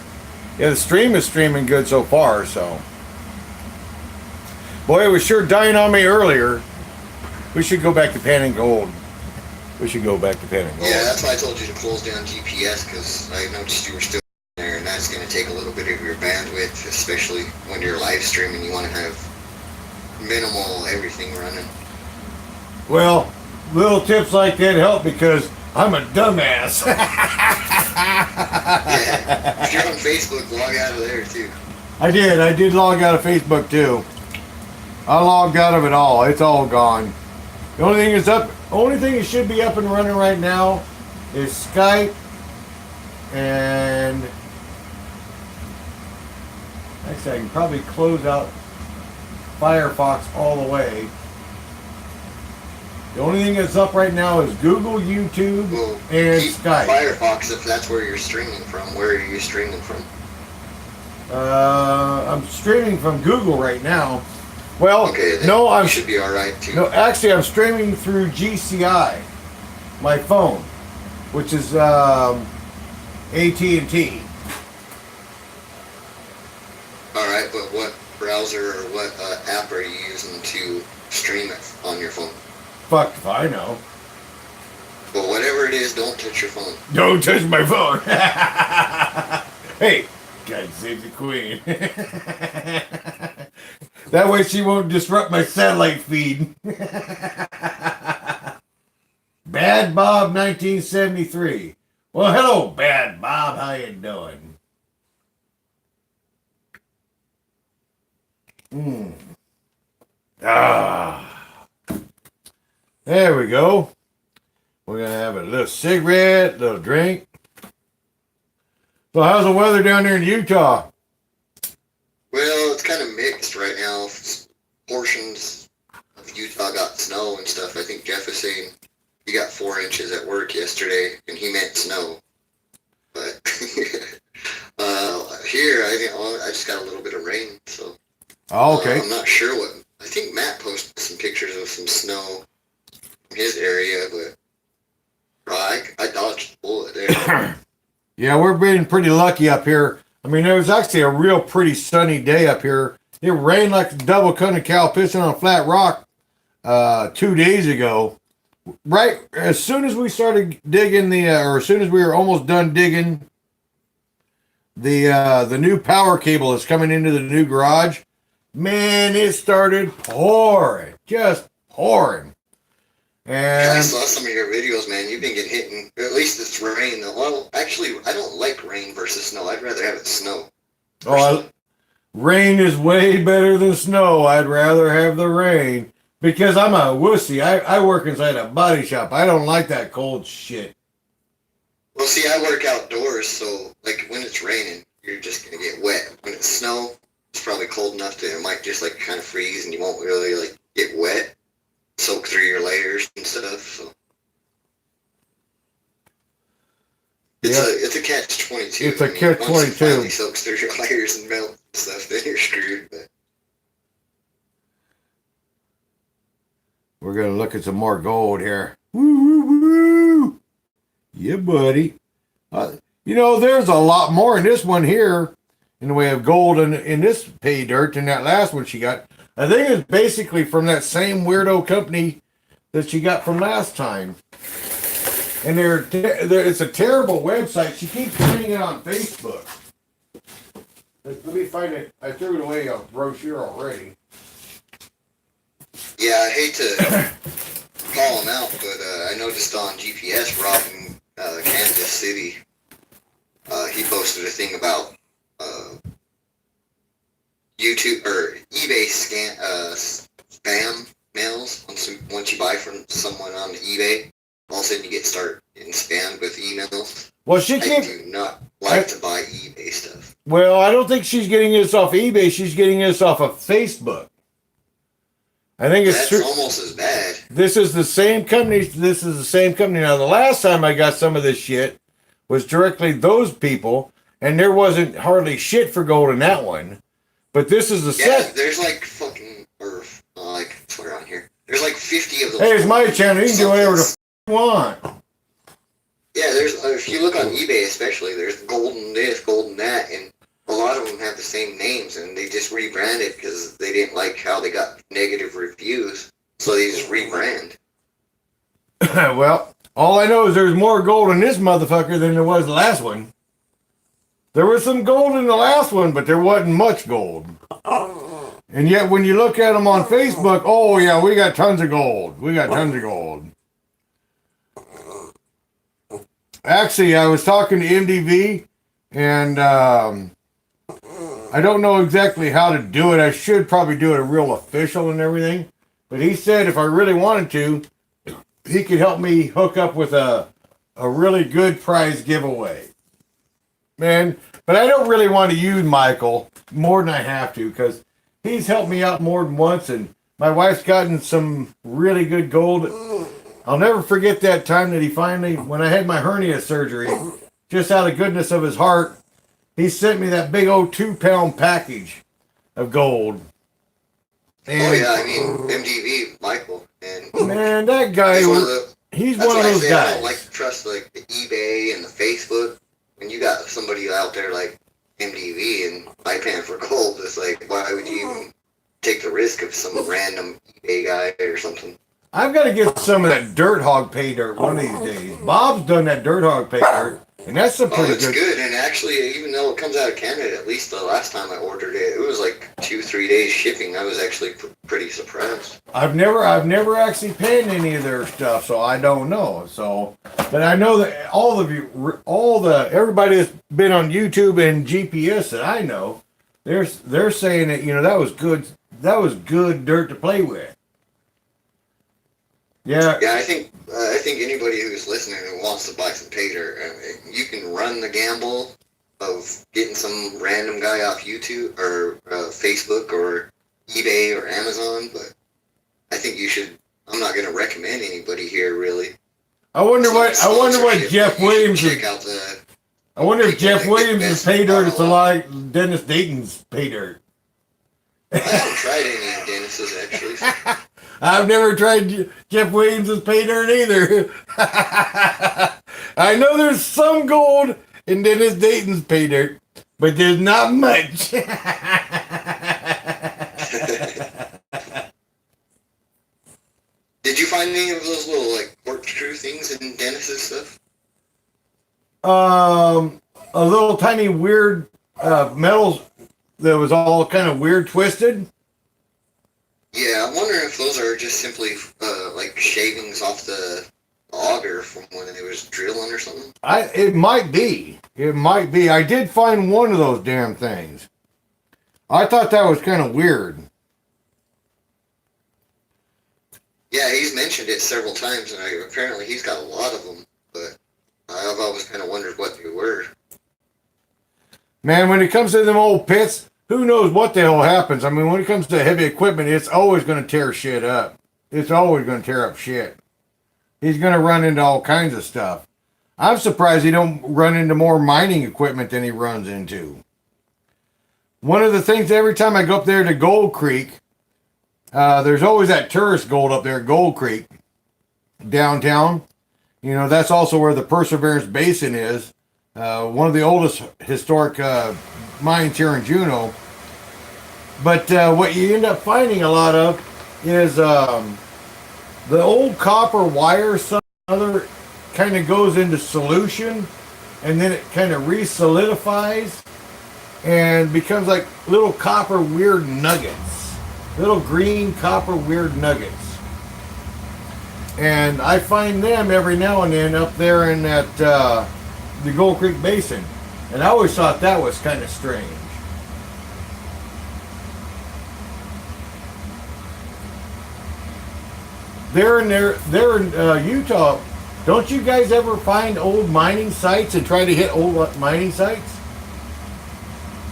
Yeah, the stream is streaming good so far, so... Boy, it was sure dying on me earlier. We should go back to panning gold. We should go back to panning gold. Yeah, that's why I told you to close down GPS, because I noticed you were still there, and that's going to take a little bit of your bandwidth, especially when you're live streaming. You want to have minimal everything running. Well, little tips like that help because I'm a dumbass. Yeah, if you're on Facebook, log out of there too. I did log out of Facebook too. I logged out of it all. It's all gone. The only thing that should be up and running right now is Skype and actually I can probably close out Firefox all the way. The only thing that's up right now is Google, YouTube, and keep Skype. Firefox, if that's where you're streaming from. Where are you streaming from? I'm streaming from Google right now. Well, okay, then no, you should be all right too. No, actually, I'm streaming through GCI, my phone, which is AT&T. All right, but what browser or what app are you using to stream it on your phone? Fuck if I know. Well, whatever it is, don't touch your phone. Don't touch my phone. Hey, guys, baby queen. That way she won't disrupt my satellite feed. Bad Bob 1973. Well, hello, Bad Bob. How you doing? There we go. We're going to have a little cigarette, little drink. So how's the weather down there in Utah? Well, it's kind of mixed right now. Portions of Utah got snow and stuff. I think Jeff was saying he got 4 inches at work yesterday, and he meant snow. But here, I just got a little bit of rain, so. Oh, okay. I'm not sure what. I think Matt posted some pictures of some snow in his area, but I dodged the bullet there. Yeah, we're being pretty lucky up here. I mean, it was actually a real pretty sunny day up here. It rained like a double cone of cow pissing on a flat rock 2 days ago. Right as soon as we started digging or as soon as we were almost done digging the new power cable that's coming into the new garage, man, it started pouring, just pouring. And I saw some of your videos, man. You've been getting hit, and at least it's rain. Well, actually, I don't like rain versus snow. I'd rather have it snow. Rain is way better than snow. I'd rather have the rain because I'm a wussy. I work inside a body shop. I don't like that cold shit. Well, see, I work outdoors, so like when it's raining, you're just gonna get wet. When it's snow, it's probably cold enough that it might just like kind of freeze, and you won't really like get wet, soak through your layers and stuff. So it's a catch-22. It's a catch-22. Once it finally soaks through your layers and melts and stuff, then you're screwed. But we're gonna look at some more gold here. Woo woo woo! Yeah, buddy. There's a lot more in this one here in the way of gold in this pay dirt than that last one she got. I think it's basically from that same weirdo company that she got from last time. And it's a terrible website. She keeps putting it on Facebook. Let me find it. I threw it away a brochure already. yeah, I hate to call him out, but I noticed on GPS, Robin, Kansas City, he posted a thing about YouTube or eBay spam mails. Once you buy from someone on eBay, all of a sudden you start getting spammed with emails. Well, I do not like to buy eBay stuff. Well, I don't think she's getting this off eBay. She's getting this off of Facebook. I think it's That's almost as bad. This is the same company. Now, the last time I got some of this shit was directly those people, and there wasn't hardly shit for gold in that one. But this is the set. There's like fucking, or like, swear on here. There's like 50 of those. Hey, it's my channel. You can do whatever the you want. Yeah, there's if you look on eBay especially, there's golden this, golden that, and a lot of them have the same names, and they just rebranded because they didn't like how they got negative reviews, so they just rebrand. Well, all I know is there's more gold in this motherfucker than there was the last one. There was some gold in the last one, but there wasn't much gold. And yet when you look at them on Facebook, oh yeah, we got tons of gold. We got tons of gold. Actually, I was talking to MDV, and I don't know exactly how to do it. I should probably do it real official and everything. But he said if I really wanted to, he could help me hook up with a really good prize giveaway. Man, but I don't really want to use Michael more than I have to because he's helped me out more than once, and my wife's gotten some really good gold. I'll never forget that time that he finally, when I had my hernia surgery, just out of goodness of his heart, he sent me that big old 2-pound package of gold. And, oh yeah, I mean MDV Michael, and man, that guy, he's one of those guys. I don't like to trust like the eBay and the Facebook. When you got somebody out there like MDV and I paying for gold, it's like, why would you even take the risk of some random eBay guy or something? I've got to get some of that Dirt Hog pay dirt one of these days. Bob's done that Dirt Hog pay dirt, and that's some pretty it's good. good, and actually, even though it comes out of Canada, at least the last time I ordered it, it was like 2-3 days shipping. I was actually pretty surprised. I've never actually paid any of their stuff, so I don't know. So, but I know that everybody that's been on YouTube and GPS that I know, they're saying that that was good. That was good dirt to play with. Yeah. Yeah, I think anybody who's listening who wants to buy some pay dirt, you can run the gamble of getting some random guy off YouTube or Facebook or eBay or Amazon, but I think you should. I'm not going to recommend anybody here, really. I wonder what Jeff Williams is. I wonder if Jeff Williams' pay dirt is like Dennis Dayton's pay dirt. I haven't tried any of Dennis's actually. I've never tried Jeff Williams' pay dirt either. I know there's some gold in Dennis Dayton's pay dirt, but there's not much. Did you find any of those little like corkscrew things in Dennis's stuff? A little tiny weird metals that was all kind of weird twisted. Yeah, I'm wondering if those are just simply like shavings off the auger from when it was drilling or something. It might be. It might be. I did find one of those damn things. I thought that was kind of weird. Yeah, he's mentioned it several times, and apparently he's got a lot of them, but I've always kind of wondered what they were. Man, when it comes to them old pits, who knows what the hell happens? I mean, when it comes to heavy equipment, it's always going to tear shit up. It's always going to tear up shit. He's going to run into all kinds of stuff. I'm surprised he don't run into more mining equipment than he runs into. One of the things, every time I go up there to Gold Creek, there's always that tourist gold up there at Gold Creek, downtown. That's also where the Perseverance Basin is. One of the oldest historic mines here in Juneau. But what you end up finding a lot of is the old copper wire, some other kind of goes into solution, and then it kind of re-solidifies and becomes like little copper weird nuggets. Little green copper weird nuggets. And I find them every now and then up there in that the Gold Creek Basin. And I always thought that was kind of strange. They're in Utah. Don't you guys ever find old mining sites and try to hit old mining sites?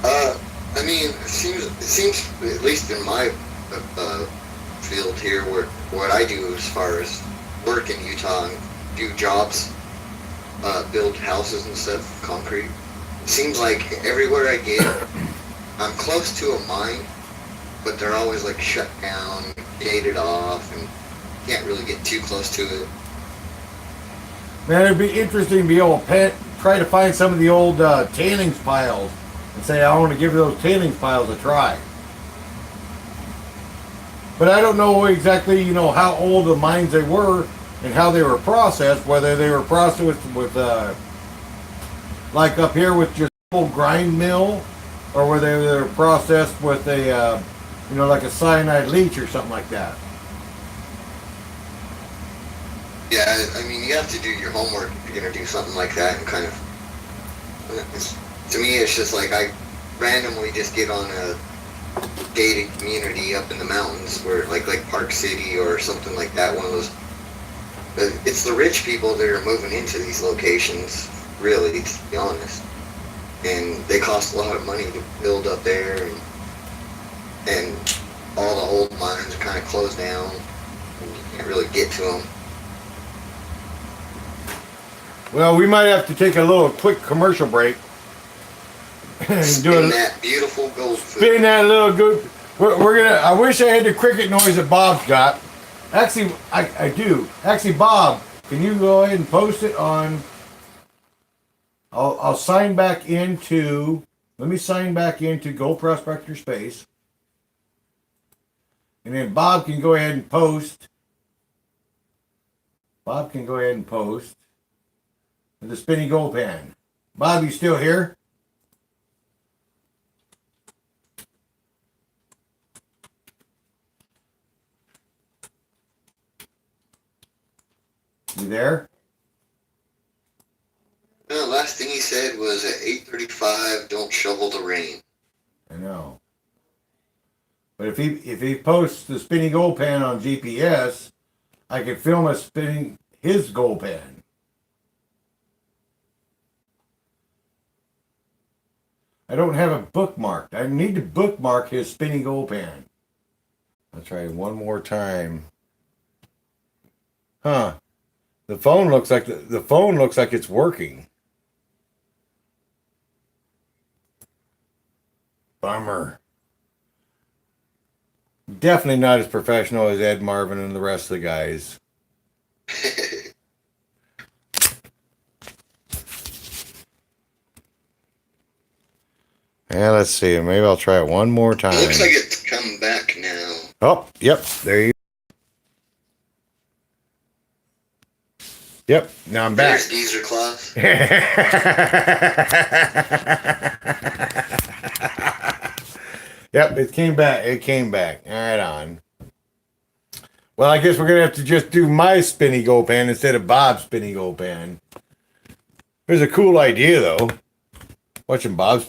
I mean, it seems at least in my field here, where what I do as far as work in Utah and do jobs, build houses and stuff, concrete. It seems like everywhere I get, I'm close to a mine, but they're always like shut down, gated off, and can't really get too close to it. Man, it'd be interesting to be able to try to find some of the old tailings piles and say, I want to give those tailings piles a try. But I don't know exactly, how old the mines they were and how they were processed, whether they were processed with, like up here with just a full grind mill, or whether they were processed with a, like a cyanide leach or something like that. Yeah, I mean, you have to do your homework if you're going to do something like that, and kind of, to me, it's just like I randomly just get on a gated community up in the mountains where, like Park City or something like that, one of those. It's the rich people that are moving into these locations, really, to be honest. And they cost a lot of money to build up there, and all the old mines are kind of closed down, and you can't really get to them. Well, we might have to take a little quick commercial break. Spin that beautiful gold foot. Spin that little good. We're gonna. I wish I had the cricket noise that Bob's got. Actually, I do. Actually, Bob, can you go ahead and post it on? I'll sign back into. Let me sign back into Gold Prospector Space, and then Bob can go ahead and post. Bob can go ahead and post the spinning gold pan. Bob, you still here? You there? No, last thing he said was at 8:35. Don't shovel the rain. I know. But if he posts the spinning gold pan on GPS, I could film us spinning his gold pan. I don't have it bookmarked. I need to bookmark his spinning gold pan. I'll try one more time. Huh. The phone looks like the phone looks like it's working. Bummer. Definitely not as professional as Ed Marvin and the rest of the guys. Yeah, let's see. Maybe I'll try it one more time. It looks like it's come back now. Oh, yep. There you go. Yep. Now I'm back. There's Geezer Claus. Yep, it came back. It came back. All right, on. Well, I guess we're going to have to just do my spinny gold pan instead of Bob's spinny gold pan. There's a cool idea, though. Watching Bob's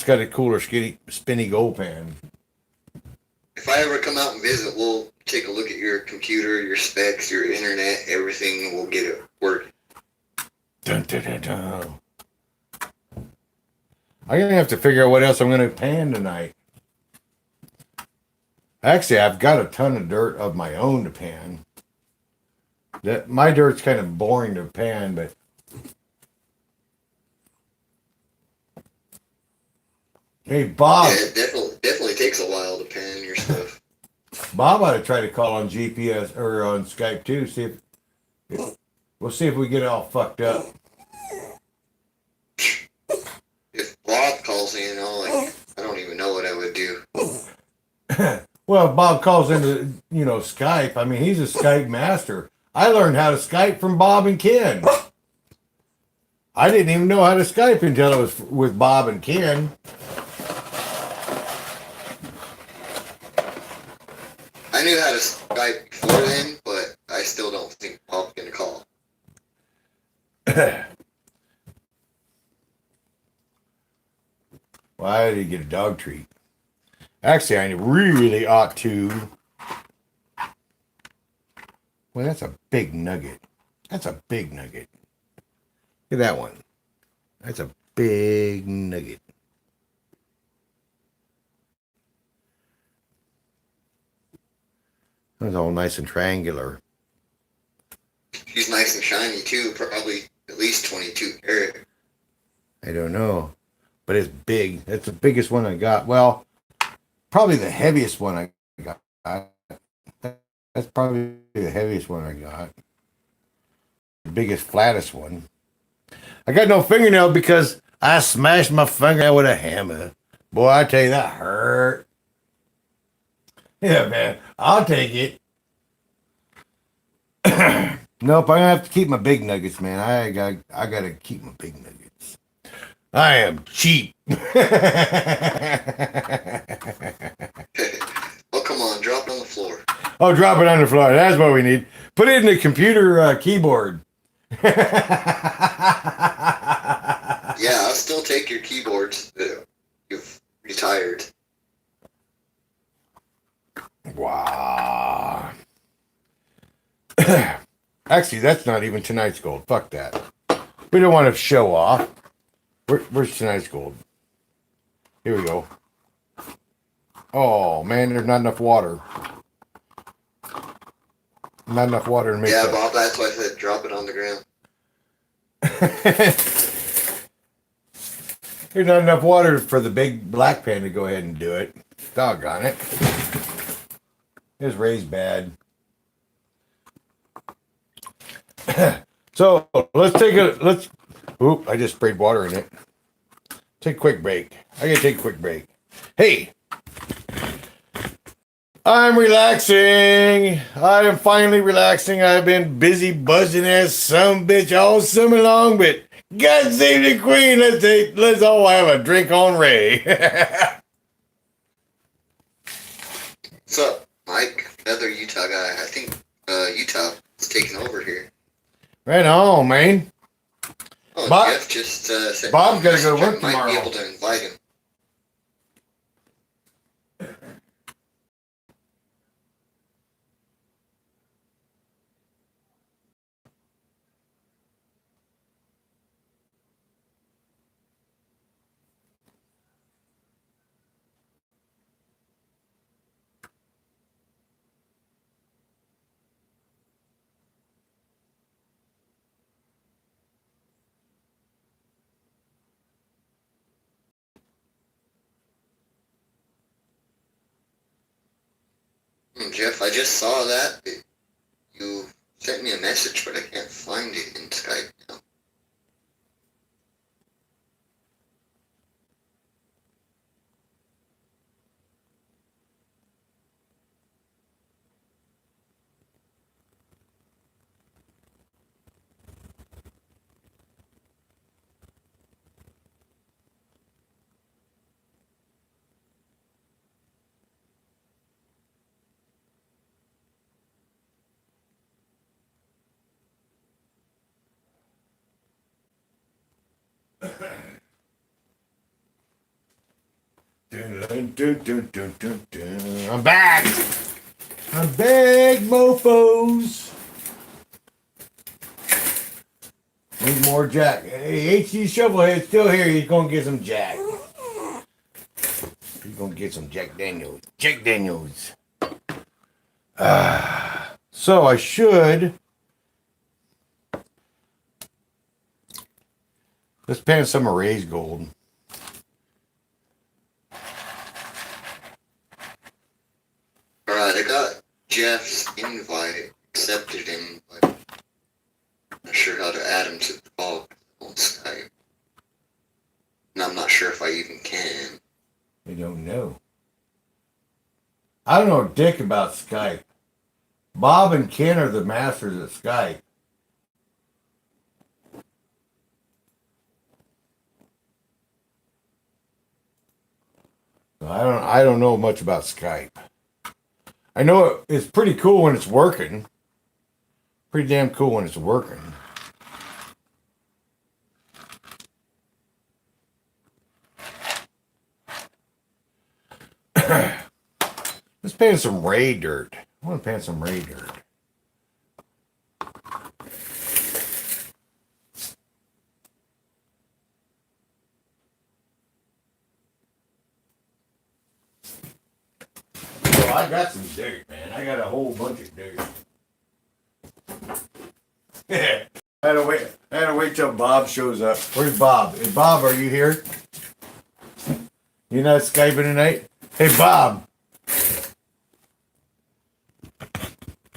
got a cooler spinny gold pan. If I ever come out and visit, we'll take a look at your computer, your specs, your internet, everything, and we'll get it working. Dun, dun, dun, dun. I'm going to have to figure out what else I'm going to pan tonight. Actually, I've got a ton of dirt of my own to pan. My dirt's kind of boring to pan, but hey, Bob. Yeah, it definitely takes a while to pan your stuff. Bob ought to try to call on GPS or on Skype too. We'll see if we get it all fucked up. If Bob calls in, I don't even know what I would do. Well, if Bob calls into Skype. I mean, he's a Skype master. I learned how to Skype from Bob and Ken. I didn't even know how to Skype until it was with Bob and Ken. I knew how to Skype before then, but I still don't think Bob's gonna call. Why did he get a dog treat? Actually, I really ought to. Well, that's a big nugget. That's a big nugget. Look at that one. That's a big nugget. That's all nice and triangular. He's nice and shiny too, probably at least 22 carat. I don't know. But it's big. That's the biggest one I got. Well, probably the heaviest one I got. That's probably the heaviest one I got. The biggest, flattest one. I got no fingernail because I smashed my fingernail with a hammer. Boy, I tell you, that hurt. Yeah, man. I'll take it. Nope, I'm gonna have to keep my big nuggets, man. I gotta keep my big nuggets. I am cheap. Oh, come on, drop it on the floor. Oh, drop it on the floor. That's what we need. Put it in the computer keyboard. Yeah, I'll still take your keyboards. You've retired. Wow. Actually, that's not even tonight's gold. Fuck that. We don't want to show off. Where's tonight's gold? Here we go. Oh, man, there's not enough water. Not enough water to make Yeah, that. Bob, that's why I said drop it on the ground. There's not enough water for the big black pan to go ahead and do it. Doggone it. It's raised bad. So let's oop, I just sprayed water in it. Take a quick break. I gotta take a quick break. Hey, I'm relaxing. I am finally relaxing. I've been busy buzzing as some bitch all summer long, but God save the Queen. Let's all have a drink on Ray. What's up, Mike? Another Utah guy. I think Utah is taking over here. Right on, man. Oh, Bob- Jeff just said Bob's gotta go to I work might tomorrow. be able to invite him. Jeff, I just saw that. You sent me a message, but I can't find it in Skype now. Dun, dun, dun, dun, dun, dun. I'm back. I'm back, mofos. Need more Jack. Hey, HG Shovelhead still here. He's gonna get some Jack. He's gonna get some Jack Daniels. Jack Daniels. So I should. Let's pan some Arrays gold. Alright, I got Jeff's invite, accepted him, but I'm not sure how to add him to the call on Skype. And I'm not sure if I even can. I don't know. I don't know dick about Skype. Bob and Ken are the masters at Skype. I don't know much about Skype. I know it's pretty cool when it's working. Pretty damn cool when it's working. Let's pan some Ray dirt. I want to pan some Ray dirt. Well, I got some dirt, man. I got a whole bunch of dirt. I had to wait till Bob shows up. Where's Bob? Hey, Bob, are you here? You not Skyping tonight? Hey, Bob.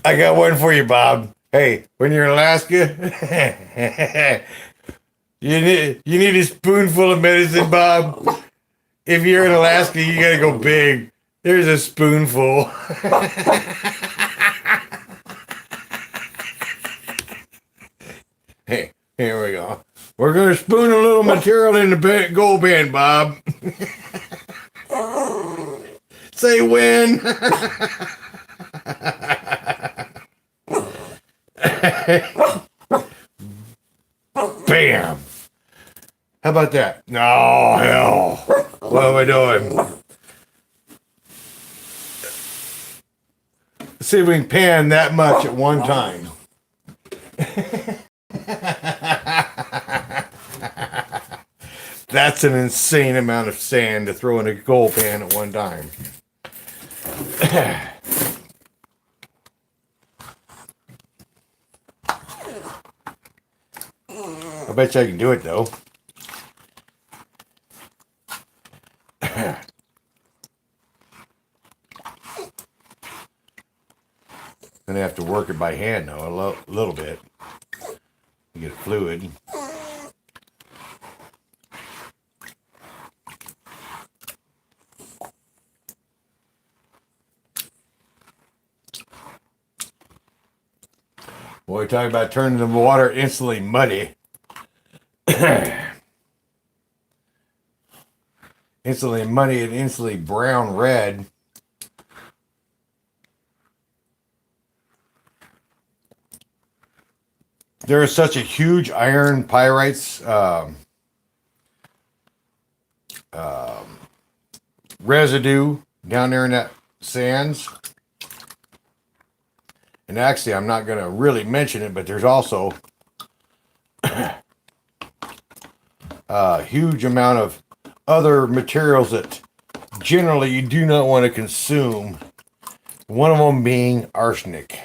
I got one for you, Bob. Hey, when you're in Alaska, you need a spoonful of medicine, Bob. If you're in Alaska, you gotta go big. There's a spoonful. Hey, here we go. We're gonna spoon a little material in the gold band, Bob. Say when. Bam. How about that? No, hell. What am I doing? Let's see if we can pan that much at one time. That's an insane amount of sand to throw in a gold pan at one time. I bet you I can do it though. Gonna have to work it by hand though, a little bit. Get it fluid. Boy, talking about turning the water instantly muddy. Instantly muddy and instantly brown red. there is such a huge iron pyrites residue down there in that sands. And actually, I'm not going to really mention it, but there's also a huge amount of other materials that generally you do not want to consume. One of them being arsenic.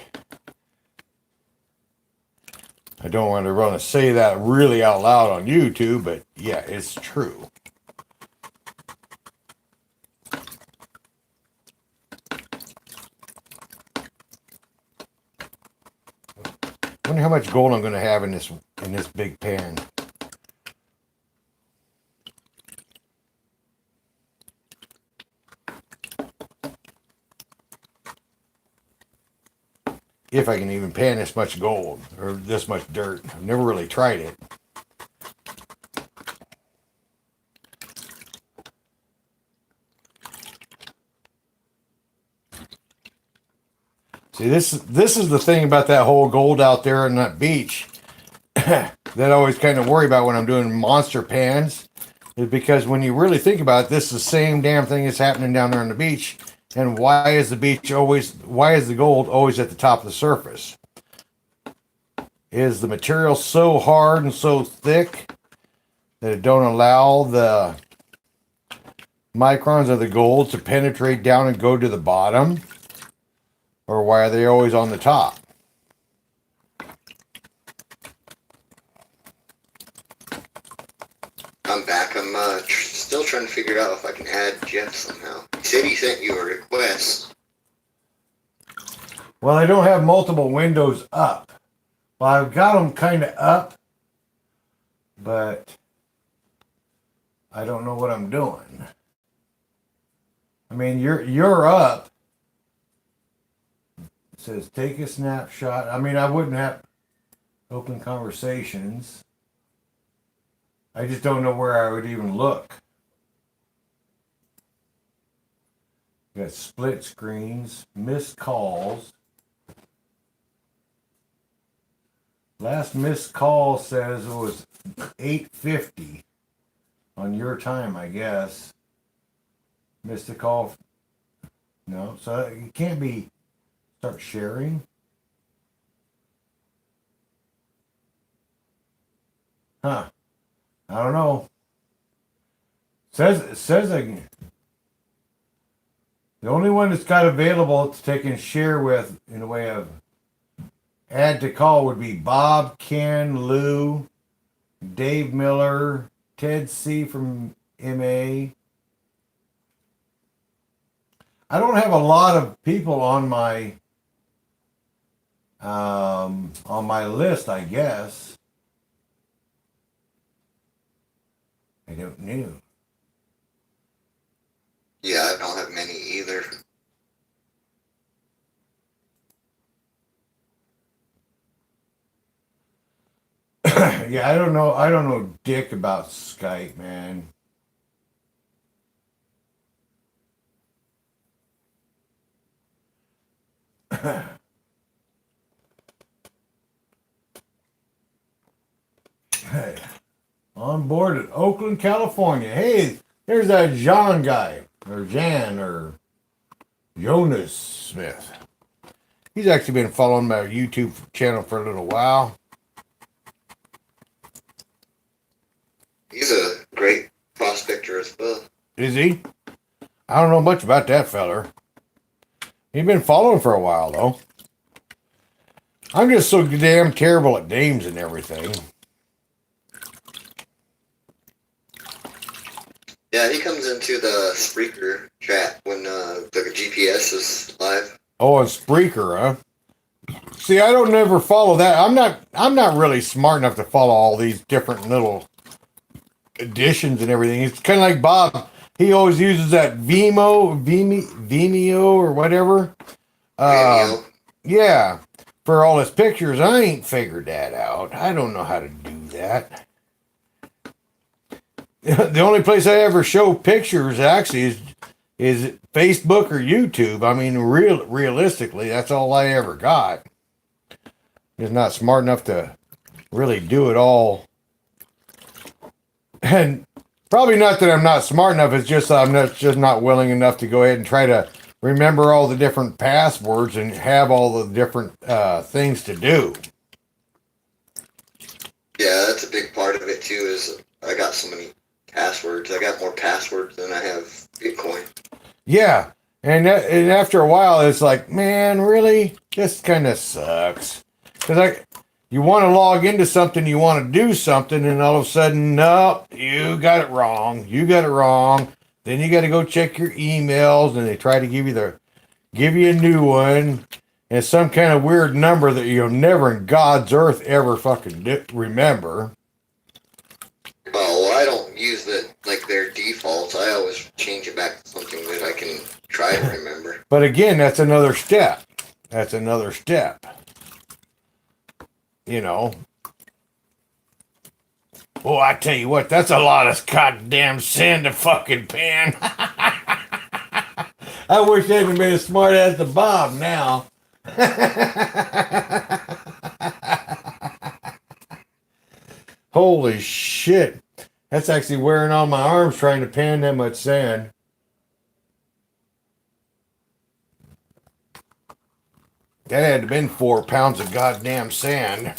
I don't want to say that really out loud on YouTube, but yeah, it's true. I wonder how much gold I'm going to have in this big pan. If I can even pan this much gold or this much dirt. I've never really tried it. See, this is the thing about that whole gold out there on that beach that I always kind of worry about when I'm doing monster pans, is because when you really think about it, this is the same damn thing that's happening down there on the beach. And why is the gold always at the top of the surface? Is the material so hard and so thick that it don't allow the microns of the gold to penetrate down and go to the bottom? Or why are they always on the top? I'm back. I'm still trying to figure out if I can add Jeff somehow. He said he sent you a request. Well, I don't have multiple windows up. Well, I've got them kind of up, but I don't know what I'm doing. I mean, you're up. It says take a snapshot. I mean, I wouldn't have open conversations. I just don't know where I would even look. Got split screens, missed calls. Last missed call says it was 8:50 on your time, I guess. Missed a call. No, so it can't be. Start sharing. Huh. I don't know. Says I can. The only one that's got available to take and share with in a way of add to call would be Bob, Ken, Lou, Dave Miller, Ted C from MA. I don't have a lot of people on my list, I guess. I don't know. Yeah, I don't have many either. Yeah, I don't know. I don't know dick about Skype, man. Hey, on board at Oakland, California. Hey, there's that John guy, or Jan, or Jonas Smith. He's actually been following my YouTube channel for a little while. He's a great prospector as well. Is he? I don't know much about that feller. He's been following for a while, though. I'm just so damn terrible at names and everything. Yeah, he comes into the Spreaker chat when the GPS is live. Oh, and Spreaker, huh? See, I don't never follow that. I'm not really smart enough to follow all these different little editions and everything. It's kind of like Bob. He always uses that Vimeo or whatever. Yeah, for all his pictures. I ain't figured that out. I don't know how to do that. The only place I ever show pictures actually is Facebook or YouTube. I mean, realistically, that's all I ever got. Just not smart enough to really do it all. And probably not that I'm not smart enough. It's just I'm just not willing enough to go ahead and try to remember all the different passwords and have all the different things to do. Yeah, that's a big part of it too. Is I got so many passwords. I got more passwords than I have Bitcoin. Yeah, and after a while, it's like, man, really, this kind of sucks. Because you want to log into something, you want to do something, and all of a sudden, no, you got it wrong. You got it wrong. Then you got to go check your emails, and they try to give you a new one, and some kind of weird number that you'll never in God's earth ever fucking remember. Well, I don't use their defaults. I always change it back to something that I can try to remember. But again, that's another step. That's another step. You know. Oh, I tell you what, that's a lot of goddamn sand to fucking pan. I wish I hadn't been as smart as the Bob now. Holy shit. That's actually wearing on my arms trying to pan that much sand. That had to have been 4 pounds of goddamn sand.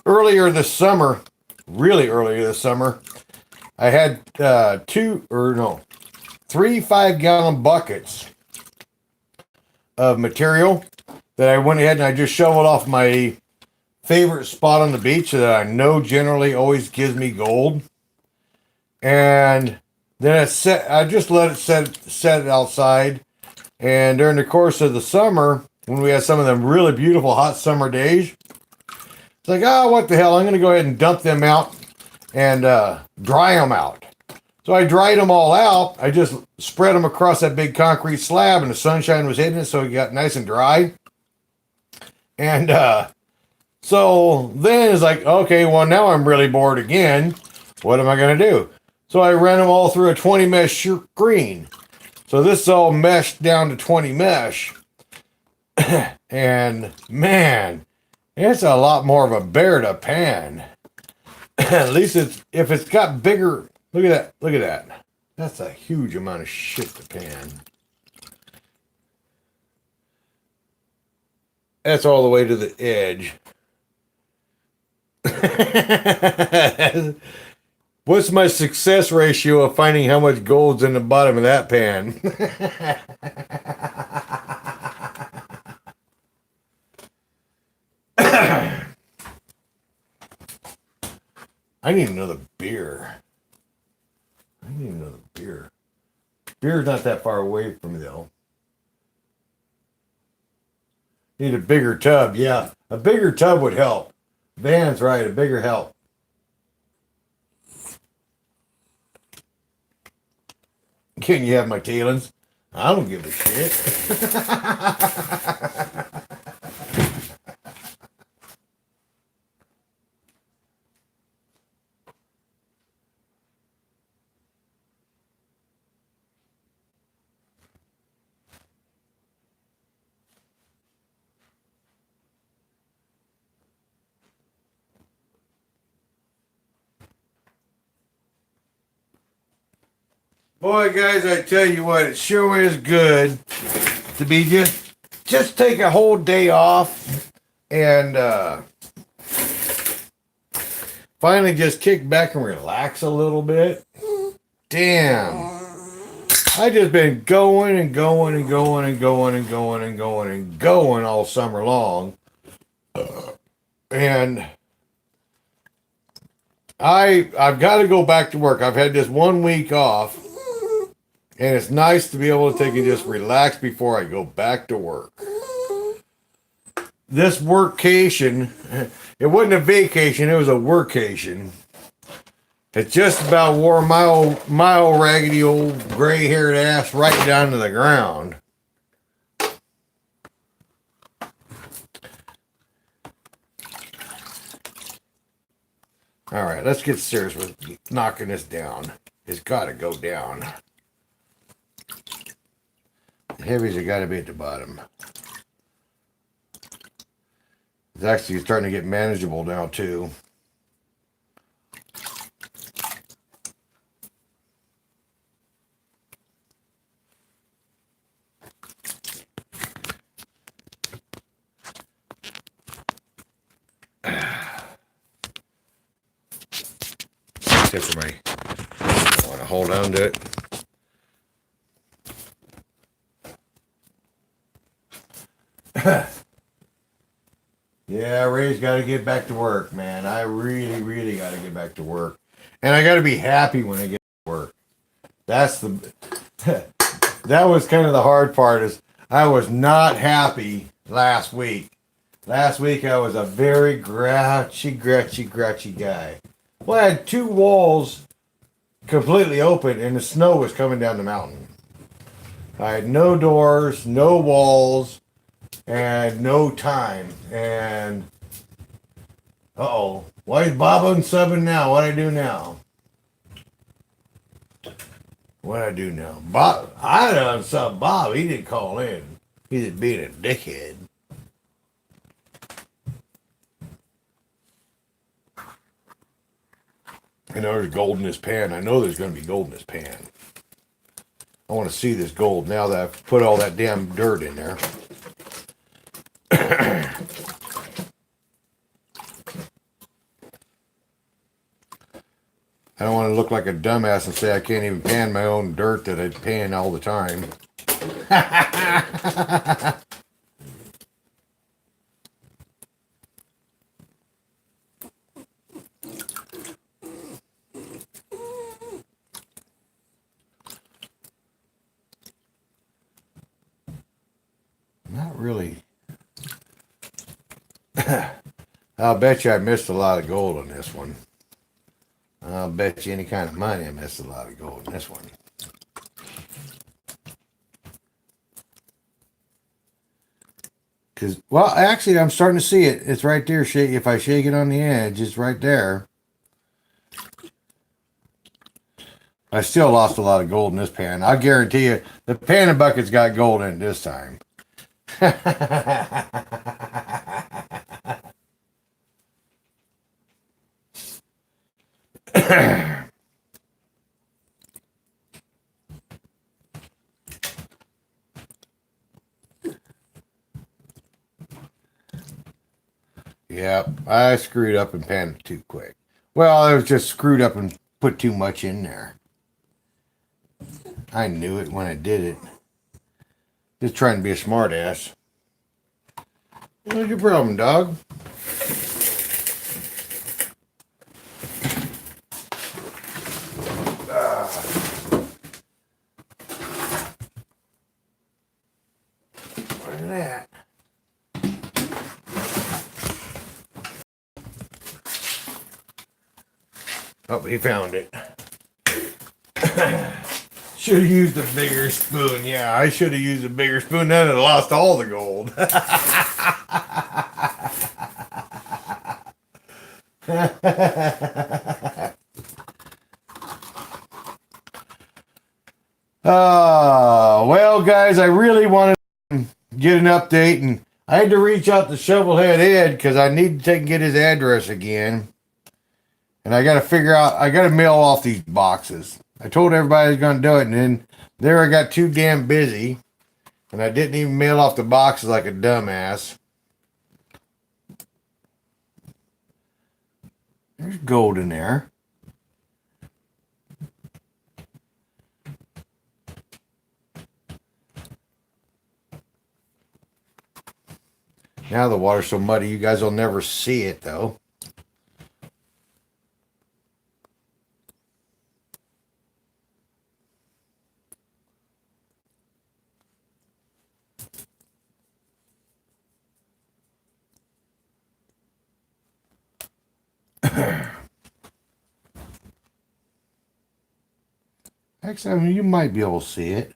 Really earlier this summer, I had 3 5-gallon buckets of material that I went ahead and I just shoveled off my favorite spot on the beach that I know generally always gives me gold. And then I just let it set outside. And during the course of the summer, when we had some of them really beautiful hot summer days, it's like, oh, what the hell? I'm going to go ahead and dump them out and dry them out. So I dried them all out. I just spread them across that big concrete slab, and the sunshine was hitting it, so it got nice and dry. And so then it's like, okay, well, now I'm really bored again. What am I going to do? So I ran them all through a 20 mesh screen. So this is all meshed down to 20 mesh. And man, it's a lot more of a bear to pan. At least if it's got bigger, look at that. That's a huge amount of shit to pan. That's all the way to the edge. What's my success ratio of finding how much gold's in the bottom of that pan? I need another beer. Beer's not that far away from me, though. Need a bigger tub. Yeah, a bigger tub would help. Van's right, a bigger help. Can you have my tailings? I don't give a shit. Boy, guys, I tell you what, it sure is good to be just take a whole day off and finally just kick back and relax a little bit. Damn. I just been going all summer long. And I've got to go back to work. I've had this 1 week off. And it's nice to be able to take and just relax before I go back to work. This workcation, it wasn't a vacation, it was a workation. It just about wore my old raggedy old gray-haired ass right down to the ground. All right, let's get serious with knocking this down. It's got to go down. The heavies have got to be at the bottom. It's actually starting to get manageable now too. Except for my, I want to hold on to it. Yeah, Ray's got to get back to work, man. I really, really got to get back to work. And I got to be happy when I get to work. That's the, that was kind of the hard part is I was not happy last week. Last week I was a very grouchy guy. Well, I had 2 walls completely open and the snow was coming down the mountain. I had no doors, no walls, and no time. And why is Bob unsubbing now? What I do now? What I do now? Bob, I unsub Bob. He didn't call in. He's just being a dickhead. I know there's gold in this pan. I know there's going to be gold in this pan. I want to see this gold now that I've put all that damn dirt in there. I don't want to look like a dumbass and say I can't even pan my own dirt that I pan all the time. Not really. I'll bet you I missed a lot of gold on this one. I'll bet you any kind of money I missed a lot of gold in this one. Cause, well, actually, I'm starting to see it. It's right there. If I shake it on the edge, it's right there. I still lost a lot of gold in this pan. I guarantee you, the pan and bucket's got gold in it this time. Yep, I screwed up and panned it too quick. Well, I was just screwed up and put too much in there. I knew it when I did it. Just trying to be a smart ass. What's your problem, dog? Look at that. Oh, he found it. Should have used a bigger spoon. Yeah, I should have used a bigger spoon. Then I'd have lost all the gold. Well, guys, I really wanted to get an update, and I had to reach out to Shovelhead Ed because I need to take and get his address again. And I got to figure out, I got to mail off these boxes. I told everybody I was going to do it, and then there I got too damn busy, and I didn't even mail off the boxes like a dumbass. There's gold in there. Now the water's so muddy, you guys will never see it, though. Actually, I mean, you might be able to see it.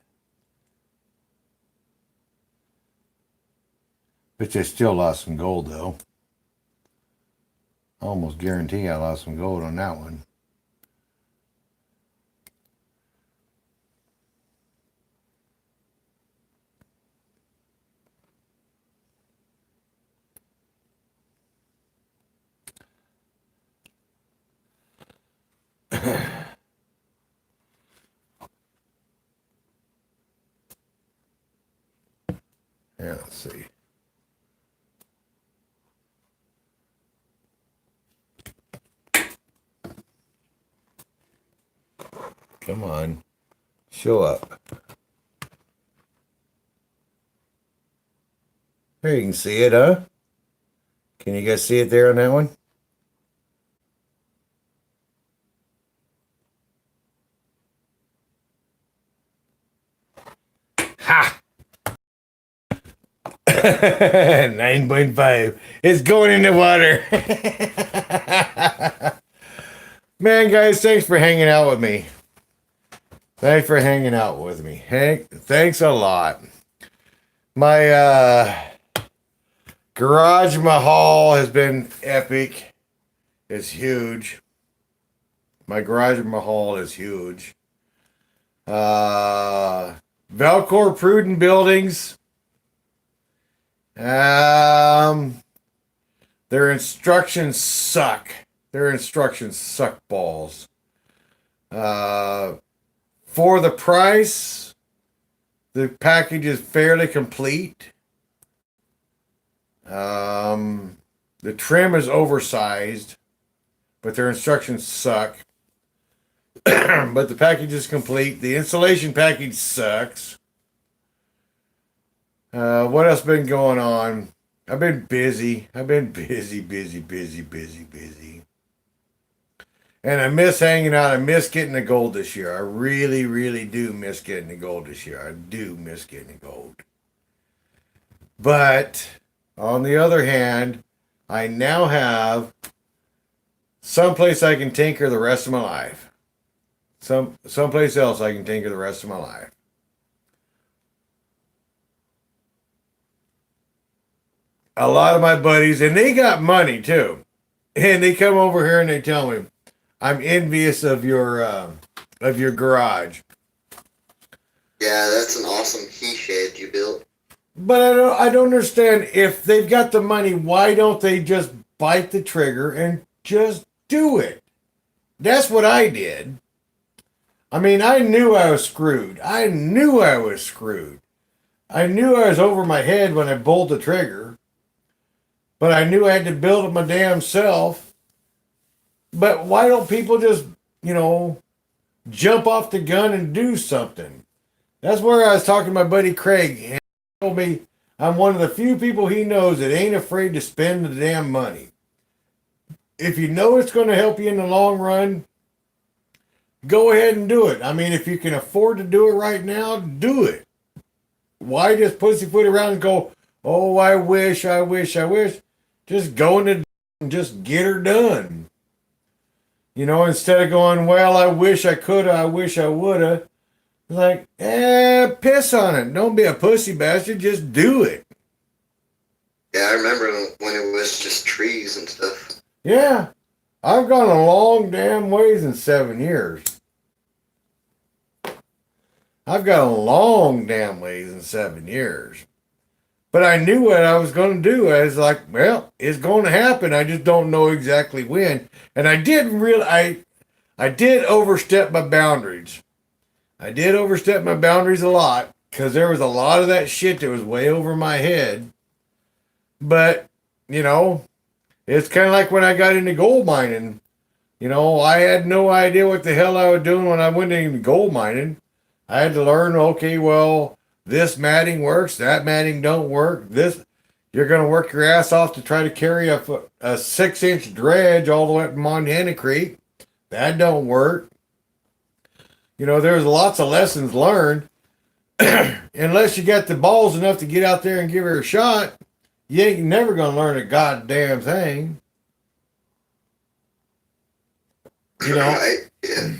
But I still lost some gold, though. I almost guarantee I lost some gold on that one. Let's see. Come on. Show up. There, you can see it, huh? Can you guys see it there on that one? Ha! 9.5. It's going in the water. Man, guys, thanks for hanging out with me. Thanks for hanging out with me. Hank, thanks a lot. My Garage Mahal has been epic. It's huge. My Garage Mahal is huge. Valcor Prudent Buildings. Their instructions suck. Their instructions suck balls. For the price, the package is fairly complete. The trim is oversized, but their instructions suck. But the package is complete. The installation package sucks. What else been going on? I've been busy. Busy. And I miss hanging out. I miss getting the gold this year. I really, really do miss getting the gold this year. I do miss getting the gold. But on the other hand, I now have someplace I can tinker the rest of my life. Someplace else I can tinker the rest of my life. A lot of my buddies, and they got money too, and they come over here and they tell me, "I'm envious of your garage." Yeah, that's an awesome he shed you built. But I don't understand, if they've got the money, why don't they just bite the trigger and just do it? That's what I did. I mean, I knew I was screwed. I knew I was over my head when I pulled the trigger. But I knew I had to build it my damn self. But why don't people just, jump off the gun and do something? That's where I was talking to my buddy Craig. And he told me I'm one of the few people he knows that ain't afraid to spend the damn money. If you know it's going to help you in the long run, go ahead and do it. I mean, if you can afford to do it right now, do it. Why just pussyfoot around and go, oh, I wish. Just go in and just get her done. Instead of going, well, I wish I coulda, I wish I woulda. Like, piss on it. Don't be a pussy bastard. Just do it. Yeah, I remember when it was just trees and stuff. Yeah. I've gone a long damn ways in 7 years. I've got a long damn ways in 7 years. But I knew what I was going to do. I was like, well, it's going to happen. I just don't know exactly when. And I did overstep my boundaries. I did overstep my boundaries a lot because there was a lot of that shit that was way over my head. But, it's kind of like when I got into gold mining. I had no idea what the hell I was doing when I went into gold mining. I had to learn, okay, well, this matting works, that matting don't work. You're going to work your ass off to try to carry a 6-inch dredge all the way up Montana Creek. That don't work. There's lots of lessons learned. Unless you got the balls enough to get out there and give her a shot, you ain't never going to learn a goddamn thing. Right? Yeah.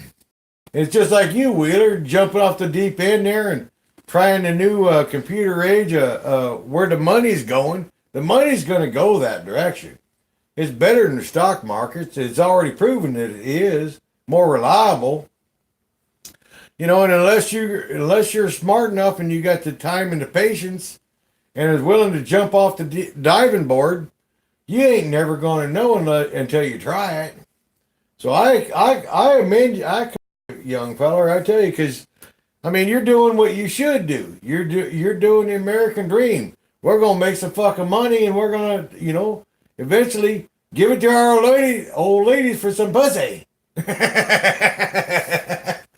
It's just like you, Wheeler, jumping off the deep end there and trying the new computer age, where the money's going. The money's going to go that direction. It's better than the stock markets. It's already proven that it is more reliable. And unless you're smart enough and you got the time and the patience and is willing to jump off the diving board, you ain't never going to know until you try it. So I commend you, young feller, I tell you, because I mean, you're doing what you should do. You're doing the American dream. we're gonna make some fucking money, and we're gonna, eventually give it to our old ladies for some pussy. Well,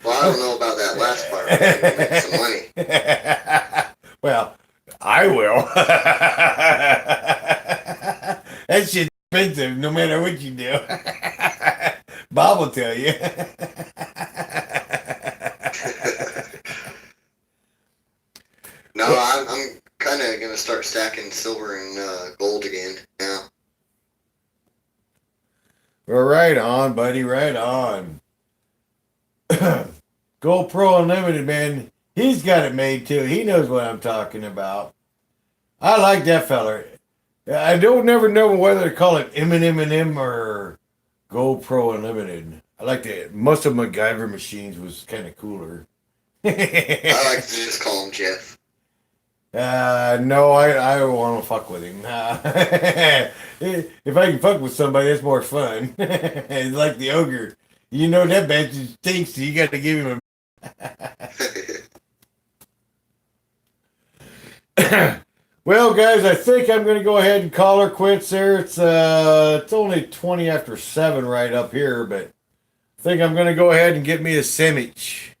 I don't know about that last part. We're gonna make some money. Well, I will. That shit's expensive no matter what you do. Bob will tell you. No, I'm kind of gonna start stacking silver and gold again now. Well, right on, buddy. Right on. GoPro Unlimited, man. He's got it made too. He knows what I'm talking about. I like that feller. I don't never know whether to call it M&M or GoPro Unlimited. I like the most of MacGyver machines was kind of cooler. I like to just call him Jeff. No, I want to fuck with him. If I can fuck with somebody, it's more fun. It's like the ogre. You know that bitch stinks, so you got to give him a... Well, guys, I think I'm going to go ahead and call her quits there. It's only 20 after 7 right up here, but I think I'm going to go ahead and get me a sandwich.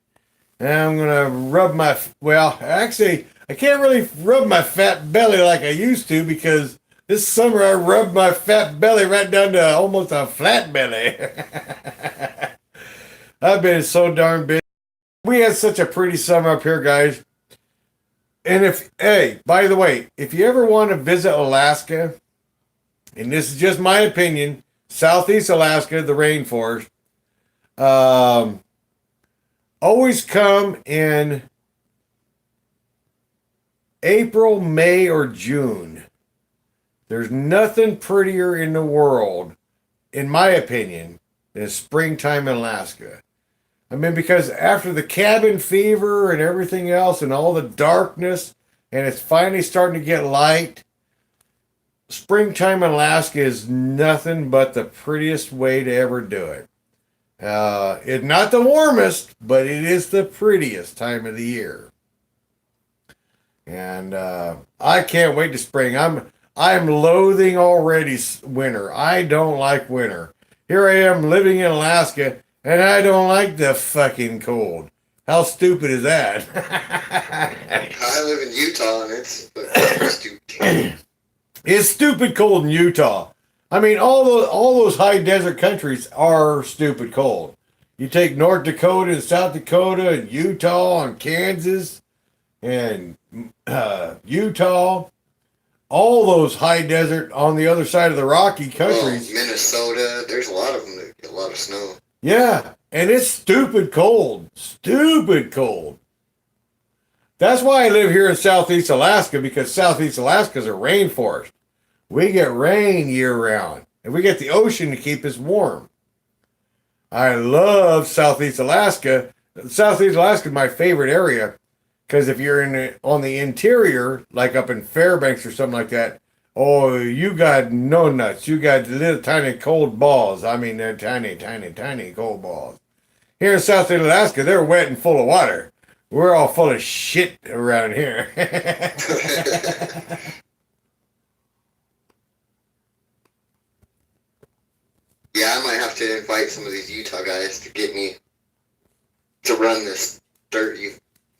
And I'm going to rub my... Well, actually, I can't really rub my fat belly like I used to because this summer I rubbed my fat belly right down to almost a flat belly. I've been so darn busy. We had such a pretty summer up here, guys. And by the way, if you ever want to visit Alaska, and this is just my opinion, Southeast Alaska, the rainforest, always come in April, May, or June. There's nothing prettier in the world, in my opinion, than springtime in Alaska. I mean, because after the cabin fever and everything else and all the darkness, and it's finally starting to get light, springtime in Alaska is nothing but the prettiest way to ever do it. It's not the warmest, but it is the prettiest time of the year. And I can't wait to spring. I'm loathing already winter. I don't like winter. Here I am living in Alaska, and I don't like the fucking cold. How stupid is that? I live in Utah, and it's stupid. It's stupid cold in Utah. I mean, all those high desert countries are stupid cold. You take North Dakota and South Dakota and Utah and Kansas and Utah, all those high desert on the other side of the Rocky countries. Minnesota, there's a lot of them that get a lot of snow. Yeah, and it's stupid cold. Stupid cold. That's why I live here in Southeast Alaska, because Southeast Alaska is a rainforest. We get rain year round, and we get the ocean to keep us warm. I love Southeast Alaska. Southeast Alaska is my favorite area, because if you're on the interior, like up in Fairbanks or something like that, oh, you got no nuts. You got little tiny cold balls. I mean, they're tiny, tiny, tiny cold balls. Here in Southeast Alaska, they're wet and full of water. We're all full of shit around here. Yeah, I might have to invite some of these Utah guys to get me to run this dirt.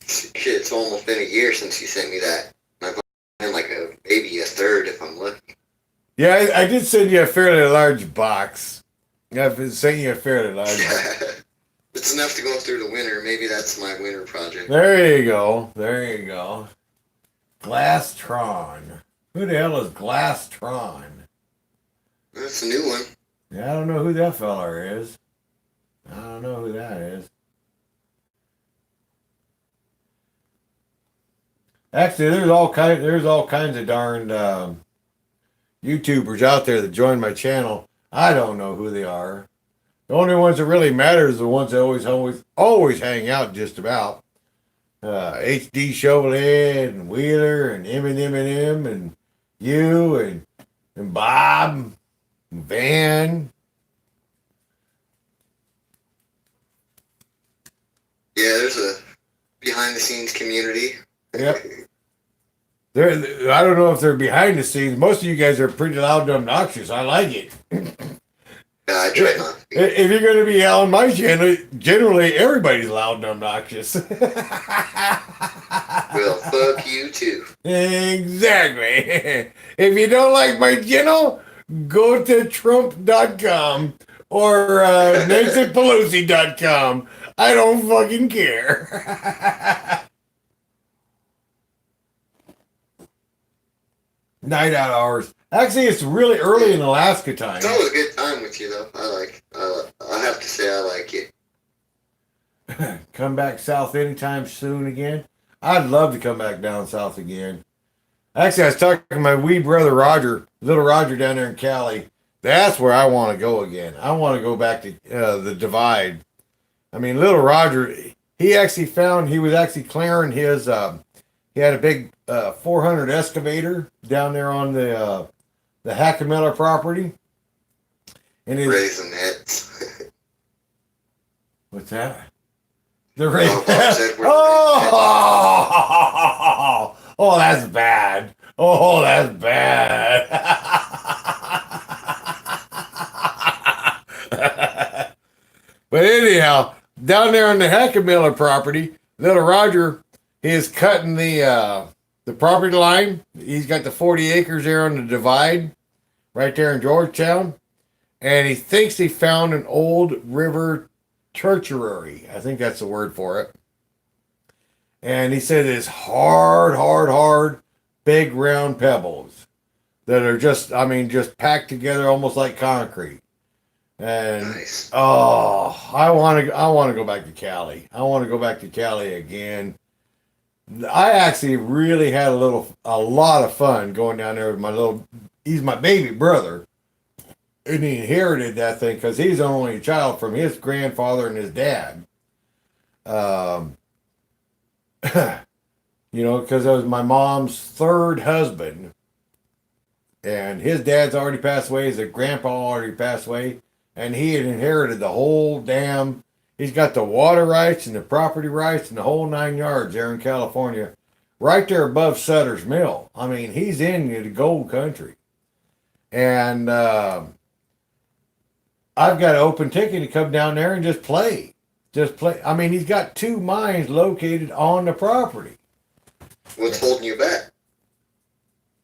Shit, it's almost been a year since you sent me that. I've been like maybe a third if I'm lucky. Yeah, I did send you a fairly large box. I've sent you a fairly large box. It's enough to go through the winter. Maybe that's my winter project. There you go. There you go. Glasstron. Who the hell is Glasstron? That's a new one. Yeah, I don't know who that feller is. I don't know who that is. Actually, there's all kinds of darned YouTubers out there that join my channel. I don't know who they are. The only ones that really matter is the ones that always hang out just about. HD Chevrolet and Wheeler and M and you and Bob and Van. Yeah, there's a behind the scenes community. Yep. I don't know if they're behind the scenes. Most of you guys are pretty loud and obnoxious. I like it. Yeah, I try not to be. If you're going to be on my channel, generally everybody's loud and obnoxious. Well, fuck you too. Exactly. If you don't like my channel, go to Trump.com or NancyPelosi.com. I don't fucking care. Night out hours. Actually, it's really early in Alaska time. It's always a good time with you, though. I have to say, I like it. Come back south anytime soon again. I'd love to come back down south again. Actually, I was talking to my wee brother Roger, little Roger down there in Cali. That's where I want to go again. I want to go back to the Divide. I mean, little Roger, he was actually clearing his, he had a big 400 excavator down there on the Hackemiller property. And his, Raisinets. what's that? The raisin. Oh, that's bad. Oh, that's bad. But anyhow, down there on the Hackemiller property, little Roger is cutting the property line. He's got the 40 acres there on the Divide, right there in Georgetown, and he thinks he found an old river tertiary. I think that's the word for it. And he said it's hard, big round pebbles that are just packed together almost like concrete. And Nice. oh, I want to go back to Cali. I want to go back to Cali again. I actually really had a lot of fun going down there with he's my baby brother. And he inherited that thing because he's the only child from his grandfather and his dad. Because it was my mom's third husband. And his dad's already passed away. His grandpa already passed away. And he had inherited the whole he's got the water rights and the property rights and the whole 9 yards there in California. Right there above Sutter's Mill. I mean, he's in the gold country. And I've got an open ticket to come down there and just play. I mean, he's got 2 mines located on the property. What's holding you back?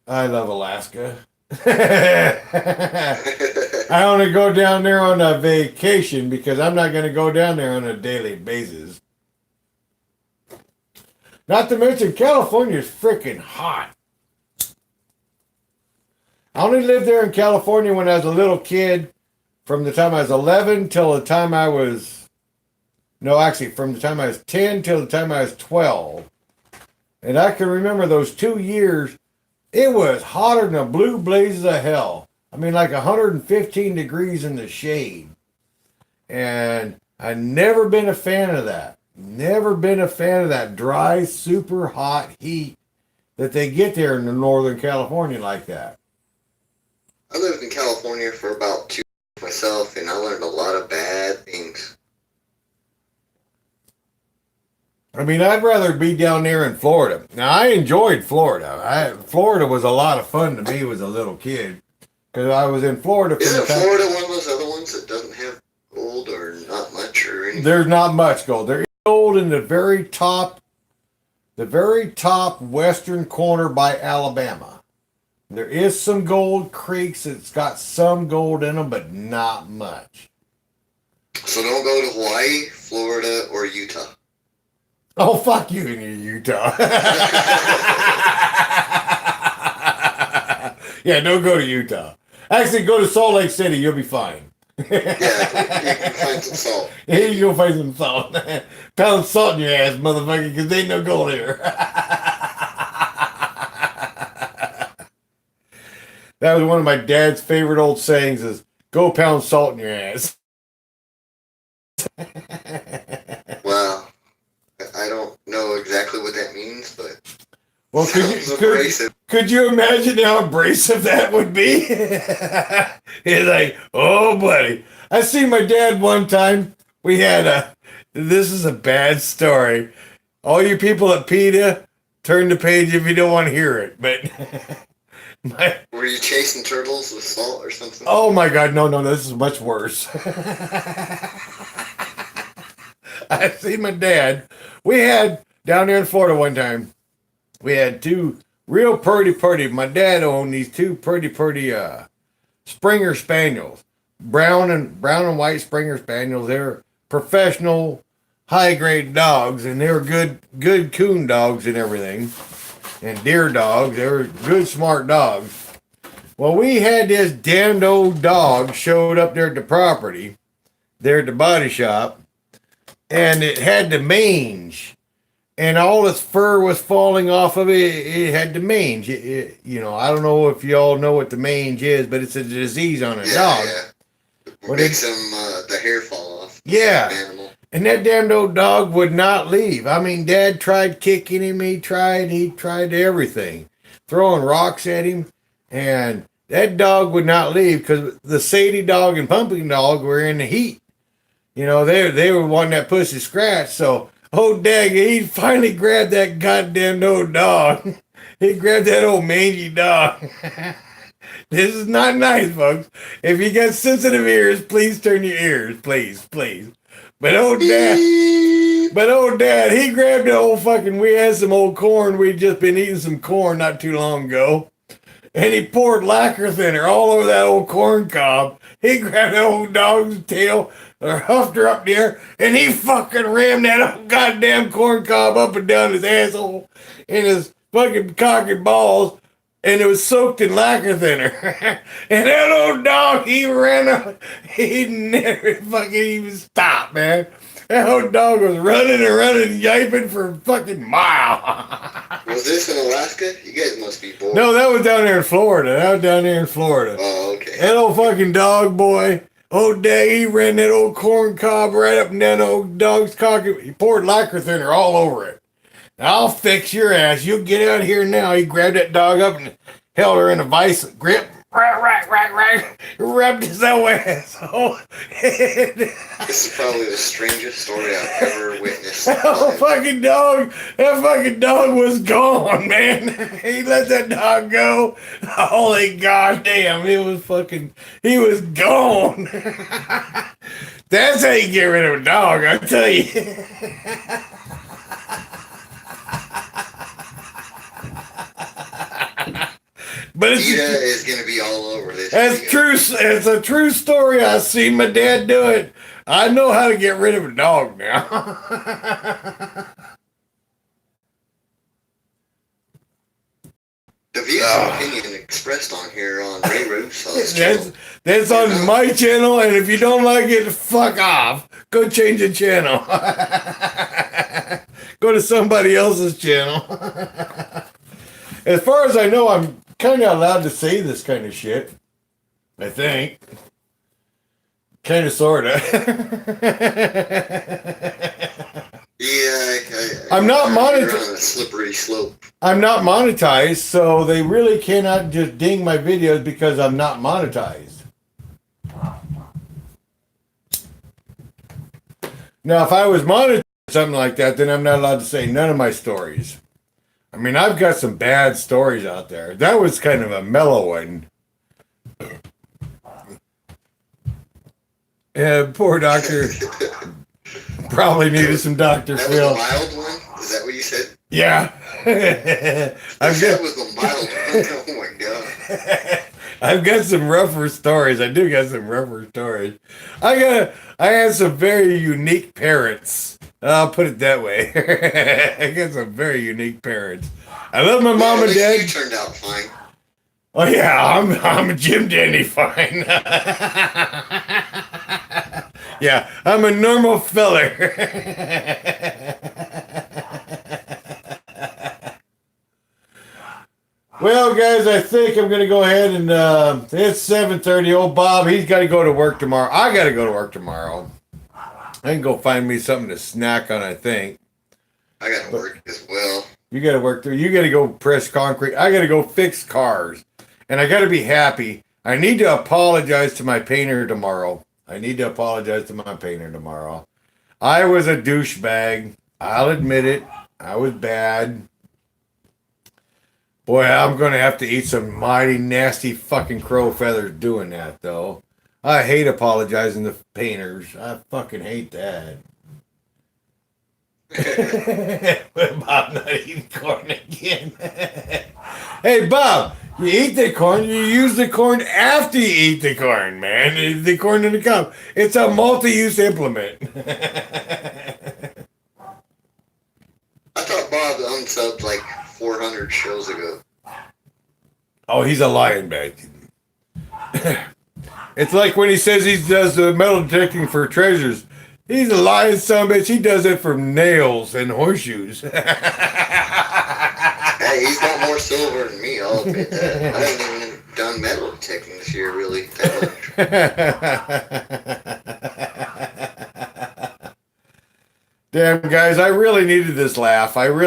I love Alaska. I only go down there on a vacation because I'm not going to go down there on a daily basis. Not to mention, California's freaking hot. I only lived there in California when I was a little kid, from the time I was 11 till the time I was, from the time I was 10 till the time I was 12. And I can remember those 2 years, it was hotter than the blue blazes of hell. I mean, like 115 degrees in the shade. And I've never been a fan of that. Never been a fan of that dry, super hot heat that they get there in the Northern California like that. I lived in California for about 2 years myself, and I learned a lot of bad things. I mean, I'd rather be down there in Florida. Now, I enjoyed Florida. Florida was a lot of fun to me as a little kid. Because I was in Florida. Isn't Florida one of those other ones that doesn't have gold or not much or anything? There's not much gold. There is gold in the very top western corner by Alabama. There is some gold creeks that's got some gold in them, but not much. So don't go to Hawaii, Florida, or Utah. Oh, fuck you in Utah. Yeah, don't go to Utah. Actually, go to Salt Lake City. You'll be fine. Yeah, you can find some salt. Here you go find some salt. Pound salt in your ass, motherfucker, because there ain't no gold here. That was one of my dad's favorite old sayings is, go pound salt in your ass. Well, I don't know exactly what that means, but Well, could you imagine how abrasive that would be? He's like, oh, buddy. I seen my dad one time. This is a bad story. All you people at PETA, turn the page if you don't want to hear it. But Were you chasing turtles with salt or something? oh my God, no, this is much worse. I see my dad. We had down there in Florida one time. We had two real pretty. My dad owned these two pretty Springer Spaniels, brown and white Springer Spaniels. They're professional, high grade dogs, and they were good coon dogs and everything, and deer dogs. They were good, smart dogs. Well, we had this damned old dog showed up there at the property, there at the body shop, and it had the mange. And all its fur was falling off of it. It had the mange. You know, I don't know if y'all know what the mange is, but it's a disease on a dog. Yeah. What makes the hair fall off. Yeah. Animal. And that damned old dog would not leave. I mean, Dad tried kicking him. He tried everything, throwing rocks at him, and that dog would not leave because the Sadie dog and Pumpkin dog were in the heat. You know, they were wanting that pussy scratched, so. Oh, dang, he finally grabbed that goddamn old dog. He grabbed that old mangy dog. This is not nice, folks. If you got sensitive ears, please turn your ears. Please. But old dad, he grabbed the old fucking, we had some old corn. We'd just been eating some corn not too long ago. And he poured lacquer thinner all over that old corn cob. He grabbed the old dog's tail, or huffed her up there, and he fucking rammed that old goddamn corn cob up and down his asshole in his fucking cock and balls, and it was soaked in lacquer thinner. And that old dog, he ran up, he never fucking even stopped, man. That old dog was running, yiping for a fucking mile. Was this in Alaska? You guys must be bored. No, that was down there in Florida. Oh, okay. That old fucking dog boy. Old dad, he ran that old corn cob right up and down the old dog's cock. He poured lacquer thinner all over it. I'll fix your ass. You get out here now. He grabbed that dog up and held her in a vice grip. Right. Rubbed his old asshole. This is probably the strangest story I've ever witnessed. That fucking dog was gone, man. He let that dog go. Holy goddamn, he was gone. That's how you get rid of a dog, I tell you. But PETA is going to be all over this. That's true. It's a true story. I seen my dad do it. I know how to get rid of a dog now. The views and opinion expressed on here on Ray Roos. That's on my channel, and if you don't like it, fuck off. Go change the channel. Go to somebody else's channel. As far as I know, I'm kind of allowed to say this kind of shit. I think. Kind of, sort of. Yeah, I'm not monetized. On a slippery slope. I'm not monetized, so they really cannot just ding my videos because I'm not monetized. Now, if I was monetized or something like that, then I'm not allowed to say none of my stories. I mean, I've got some bad stories out there. That was kind of a mellow one. Yeah, poor doctor. Probably needed some Dr. That Phil. was a mild one? Is that what you said? Yeah. That was a mild one. Oh my god. I've got some rougher stories. I do got some rougher stories. I had some very unique parents. I'll put it that way. I got some very unique parents. I love my mom and dad. You turned out fine. Oh yeah, I'm a Jim Dandy fine. Yeah, I'm a normal feller. Well, guys, I think I'm going to go ahead and it's 7:30. Old Bob, he's got to go to work tomorrow. I got to go to work tomorrow. I can go find me something to snack on, I think. I got to work as well. You got to work through. You got to go press concrete. I got to go fix cars. And I got to be happy. I need to apologize to my painter tomorrow. I was a douchebag. I'll admit it. I was bad. Boy, I'm gonna have to eat some mighty nasty fucking crow feathers doing that, though. I hate apologizing to painters. I fucking hate that. Bob not eating corn again. Hey, Bob, you eat the corn, you use the corn after you eat the corn, man. The corn in the cup. It's a multi-use implement. I thought Bob unsubbed like 400 shows ago. Oh, he's a lying bag. It's like when he says he does the metal detecting for treasures. He's a lying son of a bitch. He does it for nails and horseshoes. Hey, he's got more silver than me, I'll admit that. I haven't even done metal detecting this year, really, that much. Damn, guys, I really needed this laugh. I have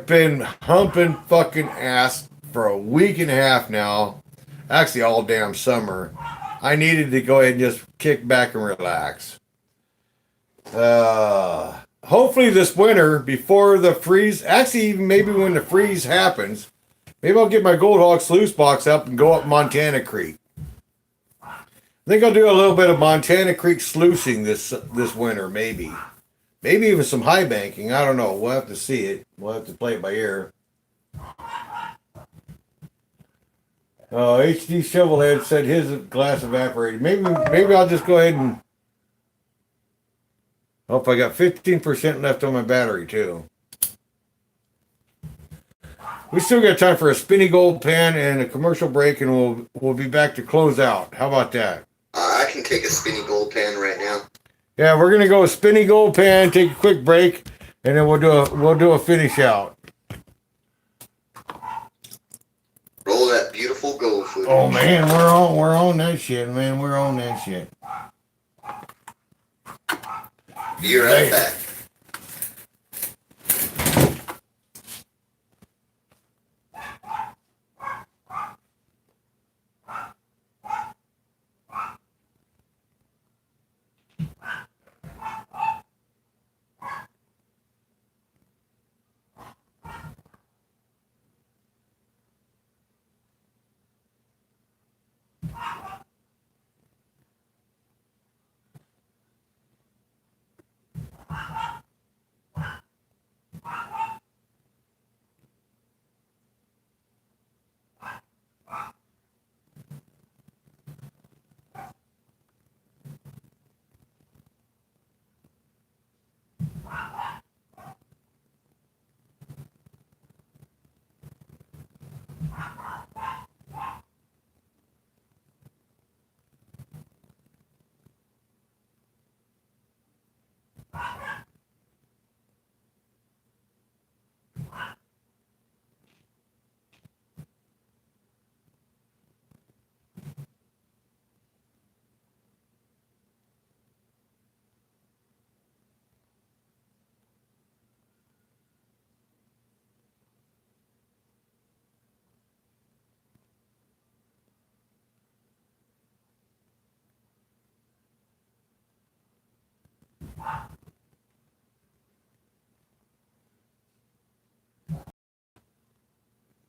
been humping fucking ass for a week and a half now. Actually, all damn summer. I needed to go ahead and just kick back and relax. Hopefully this winter, before the freeze, actually even maybe when the freeze happens, maybe I'll get my Gold Hawk sluice box up and go up Montana Creek. I think I'll do a little bit of Montana Creek sluicing this winter, maybe. Maybe even some high banking. I don't know. We'll have to see it. We'll have to play it by ear. HD Shovelhead said his glass evaporated. Maybe I'll just go ahead and... Hope I got 15% left on my battery, too. We still got time for a spinny gold pan and a commercial break, and we'll be back to close out. How about that? I can take a spinny gold pan right now. Yeah, we're gonna go spinny gold pan, take a quick break, and then we'll do a finish out. Roll that beautiful gold footage. Oh man, we're on that shit, man. We're on that shit. Be right back.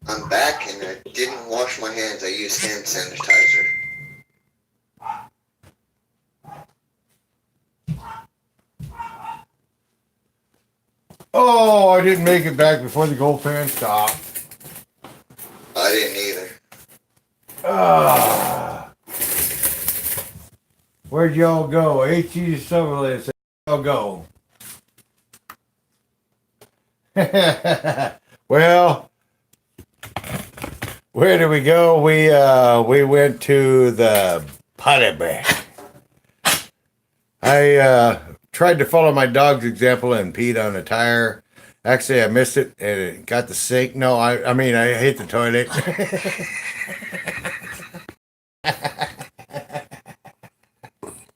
I'm back and I didn't wash my hands. I used hand sanitizer. Oh, I didn't make it back before the gold pan stopped. I didn't either. Where'd y'all go? HG Summerlin said, y'all go. Well, where did we go? We went to the potty bag. I tried to follow my dog's example and peed on a tire. Actually, I missed it and it got the sink. No, I mean, I hit the toilet.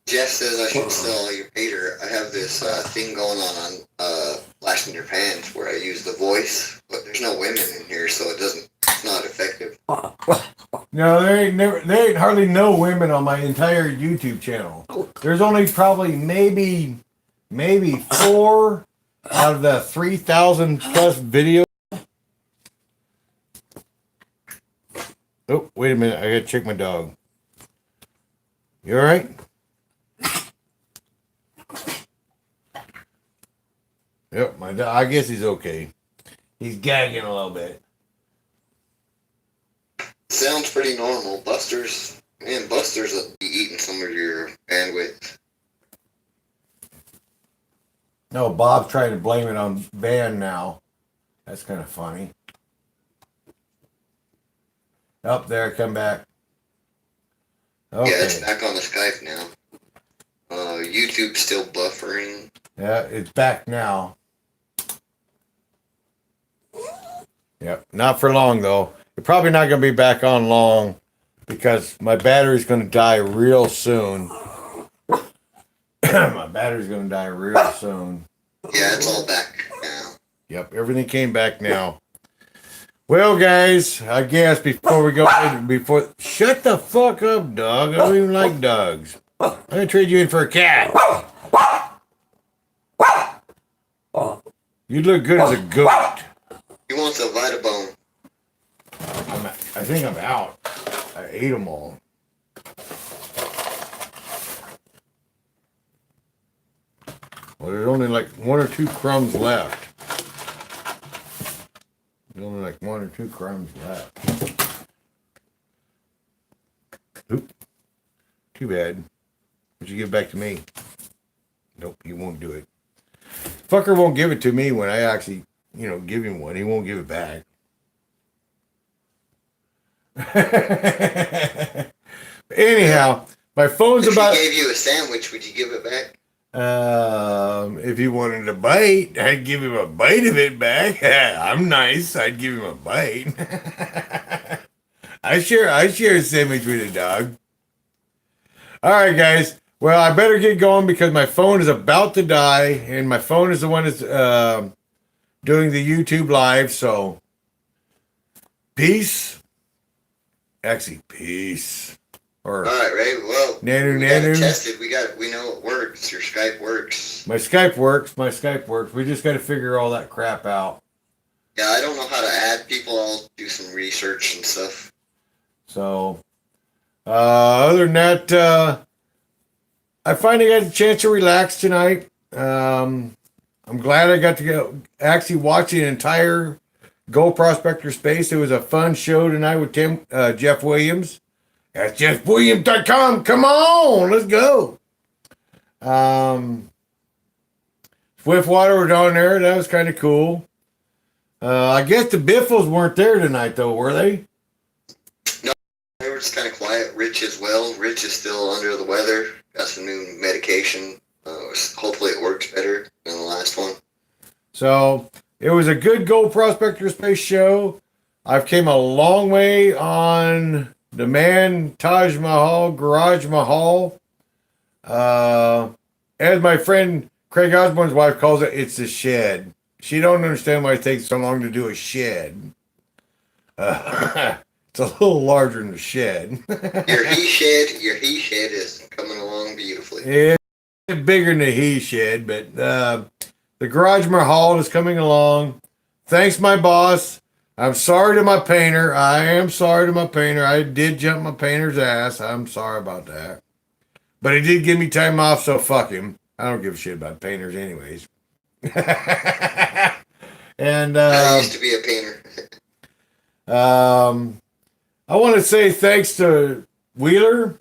Jeff says I should sell your Peter. I have this thing going on flashing your pants where I use the voice, but there's no women in here, so it's not effective. No, there ain't hardly no women on my entire YouTube channel. There's only probably maybe 4 out of the 3,000 plus videos Oh, wait a minute. I gotta check my dog. You all right? Yep, my dog. I guess he's okay. He's gagging a little bit. Sounds pretty normal. Buster's, man, Buster's will be eating some of your bandwidth. No, Bob's trying to blame it on Van now. That's kind of funny. Up there, come back. Okay. Yeah, it's back on the Skype now. YouTube's still buffering. Yeah, it's back now. Yep, not for long though. It's probably not going to be back on long because my battery's going to die real soon. My battery's going to die real soon. Yeah, it's all back now. Yep, everything came back now. Well, guys, I guess before we go, shut the fuck up, dog. I don't even like dogs. I'm gonna trade you in for a cat. You look good as a goat. He wants a Vitabone. I think I'm out. I ate them all. Well, there's only like 1 or 2 crumbs left. There's only like 1 or 2 crumbs left. Oop. Too bad. Would you give it back to me? Nope, he won't do it. Fucker won't give it to me when I actually, give him one. He won't give it back. Anyhow, my phone's If about... he gave you a sandwich, would you give it back? If he wanted a bite, I'd give him a bite of it back. I'm nice. I'd give him a bite. I share a sandwich with a dog. All right, guys. Well, I better get going because my phone is about to die, and my phone is the one that's doing the YouTube live. So, peace. Actually, peace. Or all right, Ray. Well, nanu, we got nanu. it tested. We know it works. Your Skype works. My Skype works. We just got to figure all that crap out. Yeah, I don't know how to add people. I'll do some research and stuff. So, other than that, I finally got a chance to relax tonight. I'm glad I got to go actually watch the entire Gold Prospector Space. It was a fun show tonight with Jeff Williams. That's JeffWilliams.com. Come on, let's go. Swiftwater were down there. That was kind of cool. I guess the Biffles weren't there tonight, though, were they? No, they were just kind of quiet. Rich as well. Rich is still under the weather. Got some new medication. Hopefully it works better than the last one. So it was a good Gold Prospector Space show. I've came a long way on the man Taj Mahal, Garage Mahal. As my friend Craig Osborne's wife calls it, it's a shed. She don't understand why it takes so long to do a shed. It's a little larger than a shed. Your he shed is coming along beautifully. It's bigger than the he shed, but the Garage Mahal is coming along. Thanks, my boss. I'm sorry to my painter. I am sorry to my painter. I did jump my painter's ass. I'm sorry about that. But he did give me time off, so fuck him. I don't give a shit about painters anyways. And I used to be a painter. I want to say thanks to Wheeler,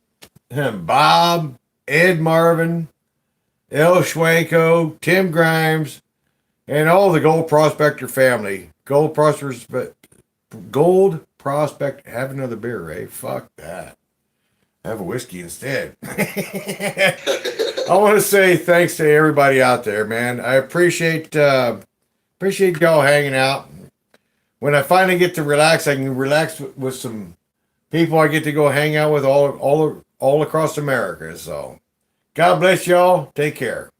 Bob, Ed Marvin, El Schwanko, Tim Grimes, and all the Gold Prospector family. Gold Prospector. Have another beer, Ray. Fuck that. Have a whiskey instead. I want to say thanks to everybody out there, man. I appreciate y'all hanging out. When I finally get to relax, I can relax with some people I get to go hang out with all across America. So, God bless y'all. Take care.